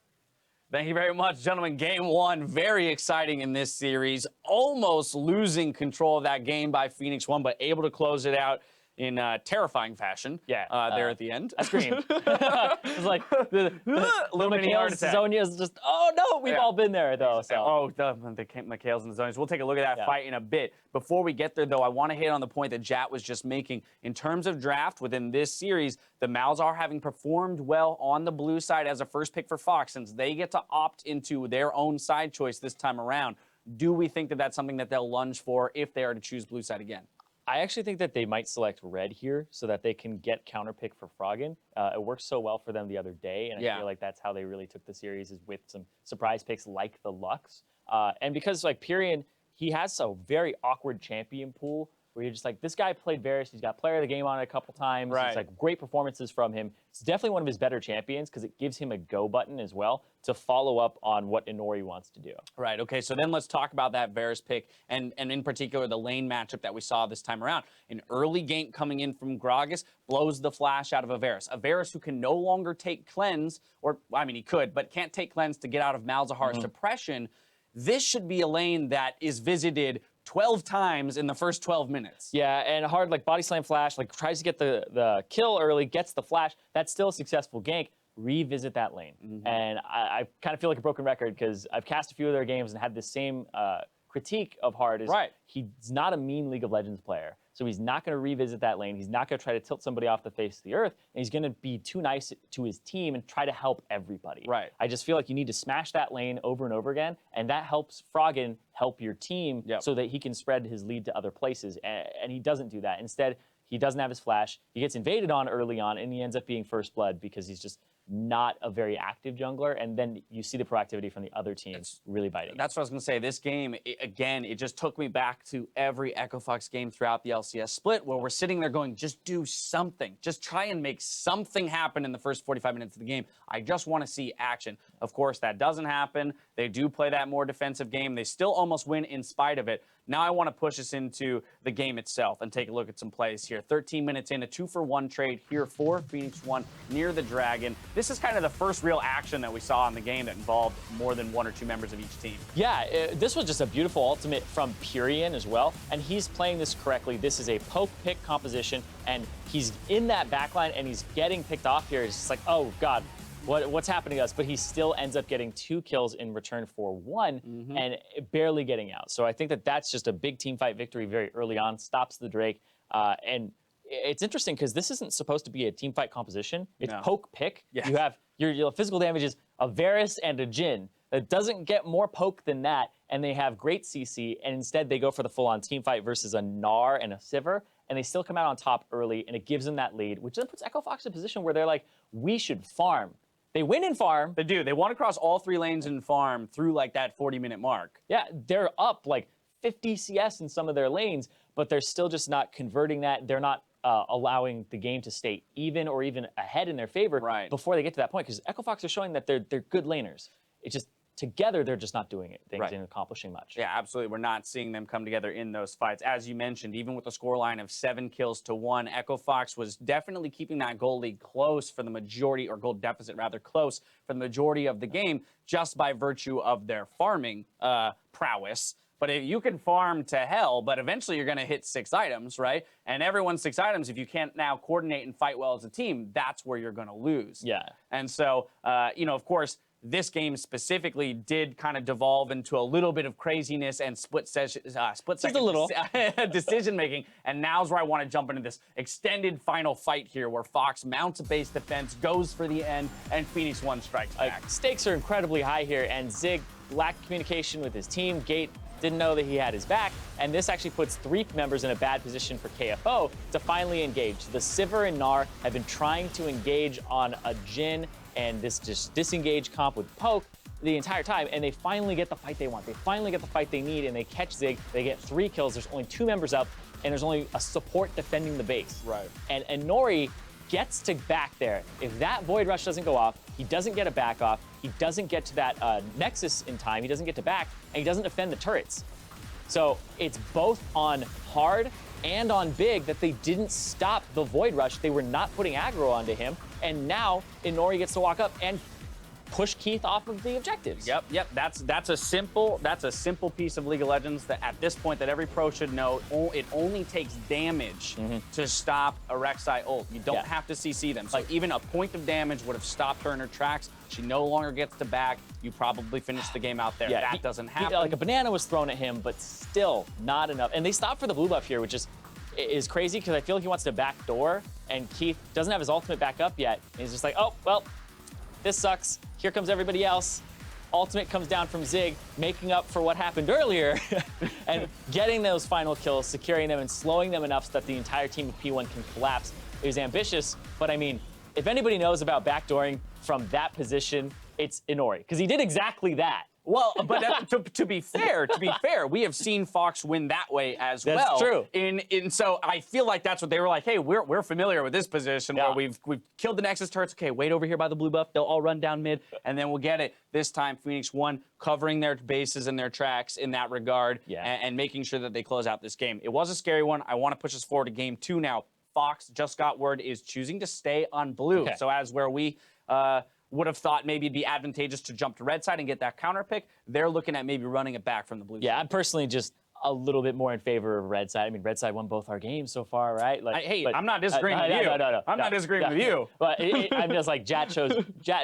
Thank you very much, gentlemen. Game 1, very exciting in this series. Almost losing control of that game by Phoenix1, but able to close it out in terrifying fashion. Yeah, there at the end. I screamed. It was like the little mini heart attack. Zonia's just, oh no, we've all been there though. So. Oh, the Mikhails and the Zonias. We'll take a look at that fight in a bit. Before we get there, though, I want to hit on the point that Jatt was just making. In terms of draft within this series, the Malzahar having performed well on the blue side as a first pick for Fox, since they get to opt into their own side choice this time around. Do we think that that's something that they'll lunge for if they are to choose blue side again? I actually think that they might select red here so that they can get counterpick for Froggen. It worked so well for them the other day, and I feel like that's how they really took the series, is with some surprise picks like the Lux. And because like Pirean, he has a very awkward champion pool where you're just like, this guy played Varus, he's got player of the game on it a couple times. Right. It's like great performances from him. It's definitely one of his better champions because it gives him a go button as well to follow up on what Inori wants to do. Right, okay, so then let's talk about that Varus pick and in particular the lane matchup that we saw this time around. An early gank coming in from Gragas blows the flash out of a Varus who can no longer take cleanse, or, I mean, he could, but can't take cleanse to get out of Malzahar's suppression. This should be a lane that is visited 12 times in the first 12 minutes. Yeah, and hard like body slam flash, like tries to get the kill early, gets the flash. That's still a successful gank. Revisit that lane. And I kind of feel like a broken record because I've cast a few of their games and had the same critique of Hard. Is he's not a mean League of Legends player. So he's not going to revisit that lane. He's not going to try to tilt somebody off the face of the earth. And he's going to be too nice to his team and try to help everybody. Right. I just feel like you need to smash that lane over and over again. And that helps Froggen help your team so that he can spread his lead to other places. And he doesn't do that. Instead, he doesn't have his flash. He gets invaded on early on, and he ends up being first blood because he's just not a very active jungler, and then you see the proactivity from the other teams really biting. That's what I was going to say. This game, again, it just took me back to every Echo Fox game throughout the LCS split where we're sitting there going, just do something. Just try and make something happen in the first 45 minutes of the game. I just want to see action. Of course, that doesn't happen. They do play that more defensive game. They still almost win in spite of it. Now I want to push us into the game itself and take a look at some plays here. 13 minutes in, a 2-for-1 trade here for Phoenix1 near the Dragon. This is kind of the first real action that we saw in the game that involved more than one or two members of each team. Yeah, this was just a beautiful ultimate from Pirean as well, and he's playing this correctly. This is a poke pick composition, and he's in that backline, and he's getting picked off here. It's just like, oh, God. What's happening to us? But he still ends up getting 2 kills in return for 1 and barely getting out. So I think that that's just a big team fight victory very early on, stops the Drake. And it's interesting because this isn't supposed to be a team fight composition. It's poke pick. You have your physical damages, a Varus and a Jhin. It doesn't get more poke than that, and they have great CC, and instead they go for the full-on team fight versus a Gnar and a Sivir, and they still come out on top early, and it gives them that lead, which then puts Echo Fox in a position where they're like, we should farm. They win in farm. They do. They want to cross all 3 lanes in farm through like that 40-minute mark. Yeah, they're up like 50 CS in some of their lanes, but they're still just not converting that. They're not allowing the game to stay even or even ahead in their favor before they get to that point, because Echo Fox are showing that they're good laners. It's just together, they're just not doing it. They're not accomplishing much. Yeah, absolutely. We're not seeing them come together in those fights. As you mentioned, even with a scoreline of 7 kills to 1, Echo Fox was definitely keeping that goal lead close for the majority, or goal deficit rather, close for the majority of the game, just by virtue of their farming prowess. But if you can farm to hell, but eventually you're going to hit 6 items, right? And everyone's 6 items, if you can't now coordinate and fight well as a team, that's where you're going to lose. Yeah. And so, you know, of course, this game specifically did kind of devolve into a little bit of craziness and split second decision making. And now's where I want to jump into this extended final fight here, where Fox mounts a base defense, goes for the end, and Phoenix1 strikes back. Stakes are incredibly high here, and Zig lacked communication with his team. Gate didn't know that he had his back, and this actually puts 3 members in a bad position for KFO to finally engage. The Sivir and Gnar have been trying to engage on a Jhin and this just disengage comp with Poke the entire time, and they finally get the fight they want. They finally get the fight they need, and they catch Zig. They get 3 kills. There's only 2 members up, and there's only a support defending the base. Right. And Inori gets to back there. If that Void Rush doesn't go off, he doesn't get a back off, he doesn't get to that Nexus in time, he doesn't get to back, and he doesn't defend the turrets. So it's both on hard and on big that they didn't stop the Void Rush. They were not putting aggro onto him, and now Inori gets to walk up and push Keith off of the objectives. Yep. That's a simple piece of League of Legends that at this point that every pro should know. It only takes damage to stop a Rek'Sai ult. You don't have to CC them. So even a point of damage would have stopped her in her tracks. She no longer gets to back. You probably finish the game out there. Yeah, that doesn't happen. Like a banana was thrown at him, but still not enough. And they stopped for the blue buff here, which is crazy because I feel like he wants to backdoor, and Keith doesn't have his ultimate back up yet. And he's just like, oh, well, this sucks. Here comes everybody else. Ultimate comes down from Zig, making up for what happened earlier and getting those final kills, securing them, and slowing them enough so that the entire team of P1 can collapse. It was ambitious, but I mean, if anybody knows about backdooring from that position, it's Inori, because he did exactly that. Well, but to be fair, we have seen Fox win that way as well. That's true. And so I feel like that's what they were like. Hey, we're familiar with this position where we've killed the Nexus turrets. Okay, wait over here by the blue buff. They'll all run down mid, and then we'll get it. This time, Phoenix1 covering their bases and their tracks in that regard, and making sure that they close out this game. It was a scary one. I want to push us forward to game 2 now. Fox just got word is choosing to stay on blue. Okay. So as where we would have thought maybe it'd be advantageous to jump to red side and get that counter pick. They're looking at maybe running it back from the blue side. I'm personally just a little bit more in favor of red side. I mean, red side won both our games so far, right? Like, I'm not disagreeing with you. No. I'm not disagreeing with you. But I'm just like, Jatt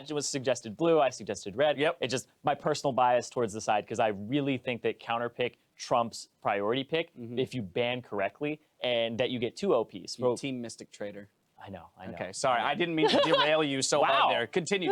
was suggested blue, I suggested red. Yep. It's just my personal bias towards the side, because I really think that counter pick trumps priority pick if you ban correctly, and that you get 2 OPs. You team Mystic Trader. I know. Okay, sorry. I didn't mean to derail you so hard there. Continue.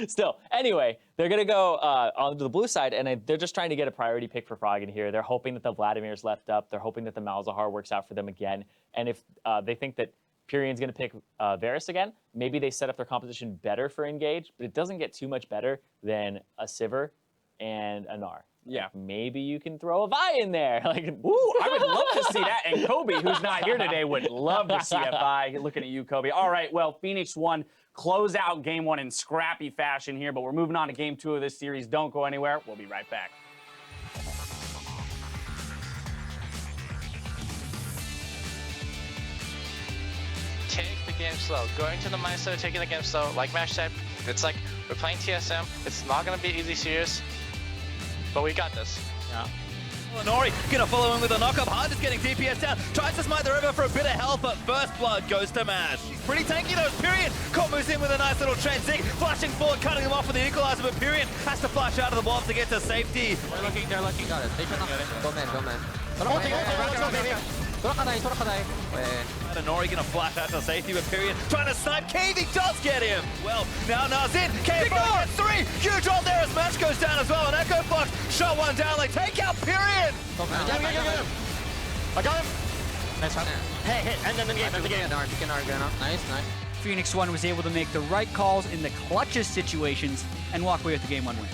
Still, anyway, they're going to go onto the blue side, and they're just trying to get a priority pick for Froggen here. They're hoping that the Vladimir's left up. They're hoping that the Malzahar works out for them again. And if they think that Pirean's going to pick Varus again, maybe they set up their composition better for engage, but it doesn't get too much better than a Sivir and a Gnar. Yeah. Maybe you can throw a Vi in there. Ooh, I would love to see that. And Kobe, who's not here today, would love to see a Vi. Looking at you, Kobe. All right, well, Phoenix1 close out game 1 in scrappy fashion here, but we're moving on to game 2 of this series. Don't go anywhere. We'll be right back. Take the game slow. Going to the Meister, taking the game slow, like Mash said, it's like we're playing TSM. It's not going to be easy series. But we got this. Yeah. Inori gonna follow in with a knock-up. Hard is getting DPS down. Tries to smite the river for a bit of health, but first blood goes to Mash. Pretty tanky though. Pirean moves in with a nice little chain. Zig flashing forward, cutting him off with the equalizer, but Pirean has to flash out of the bomb to get to safety. They're looking. Got it. They cannot. Go man. Soraka die. Inori gonna flash out to safety, but Pirean trying to snipe. KV does get him. Well, now Gnar's in. KV gets 3. Huge ult there as Mash goes down as well. And Echo Fox shot one down. Like, take out Pirean. Get him. I got him. Nice shot. Hey, end the game. Nice. Phoenix1 was able to make the right calls in the clutchest situations and walk away with the game 1 win.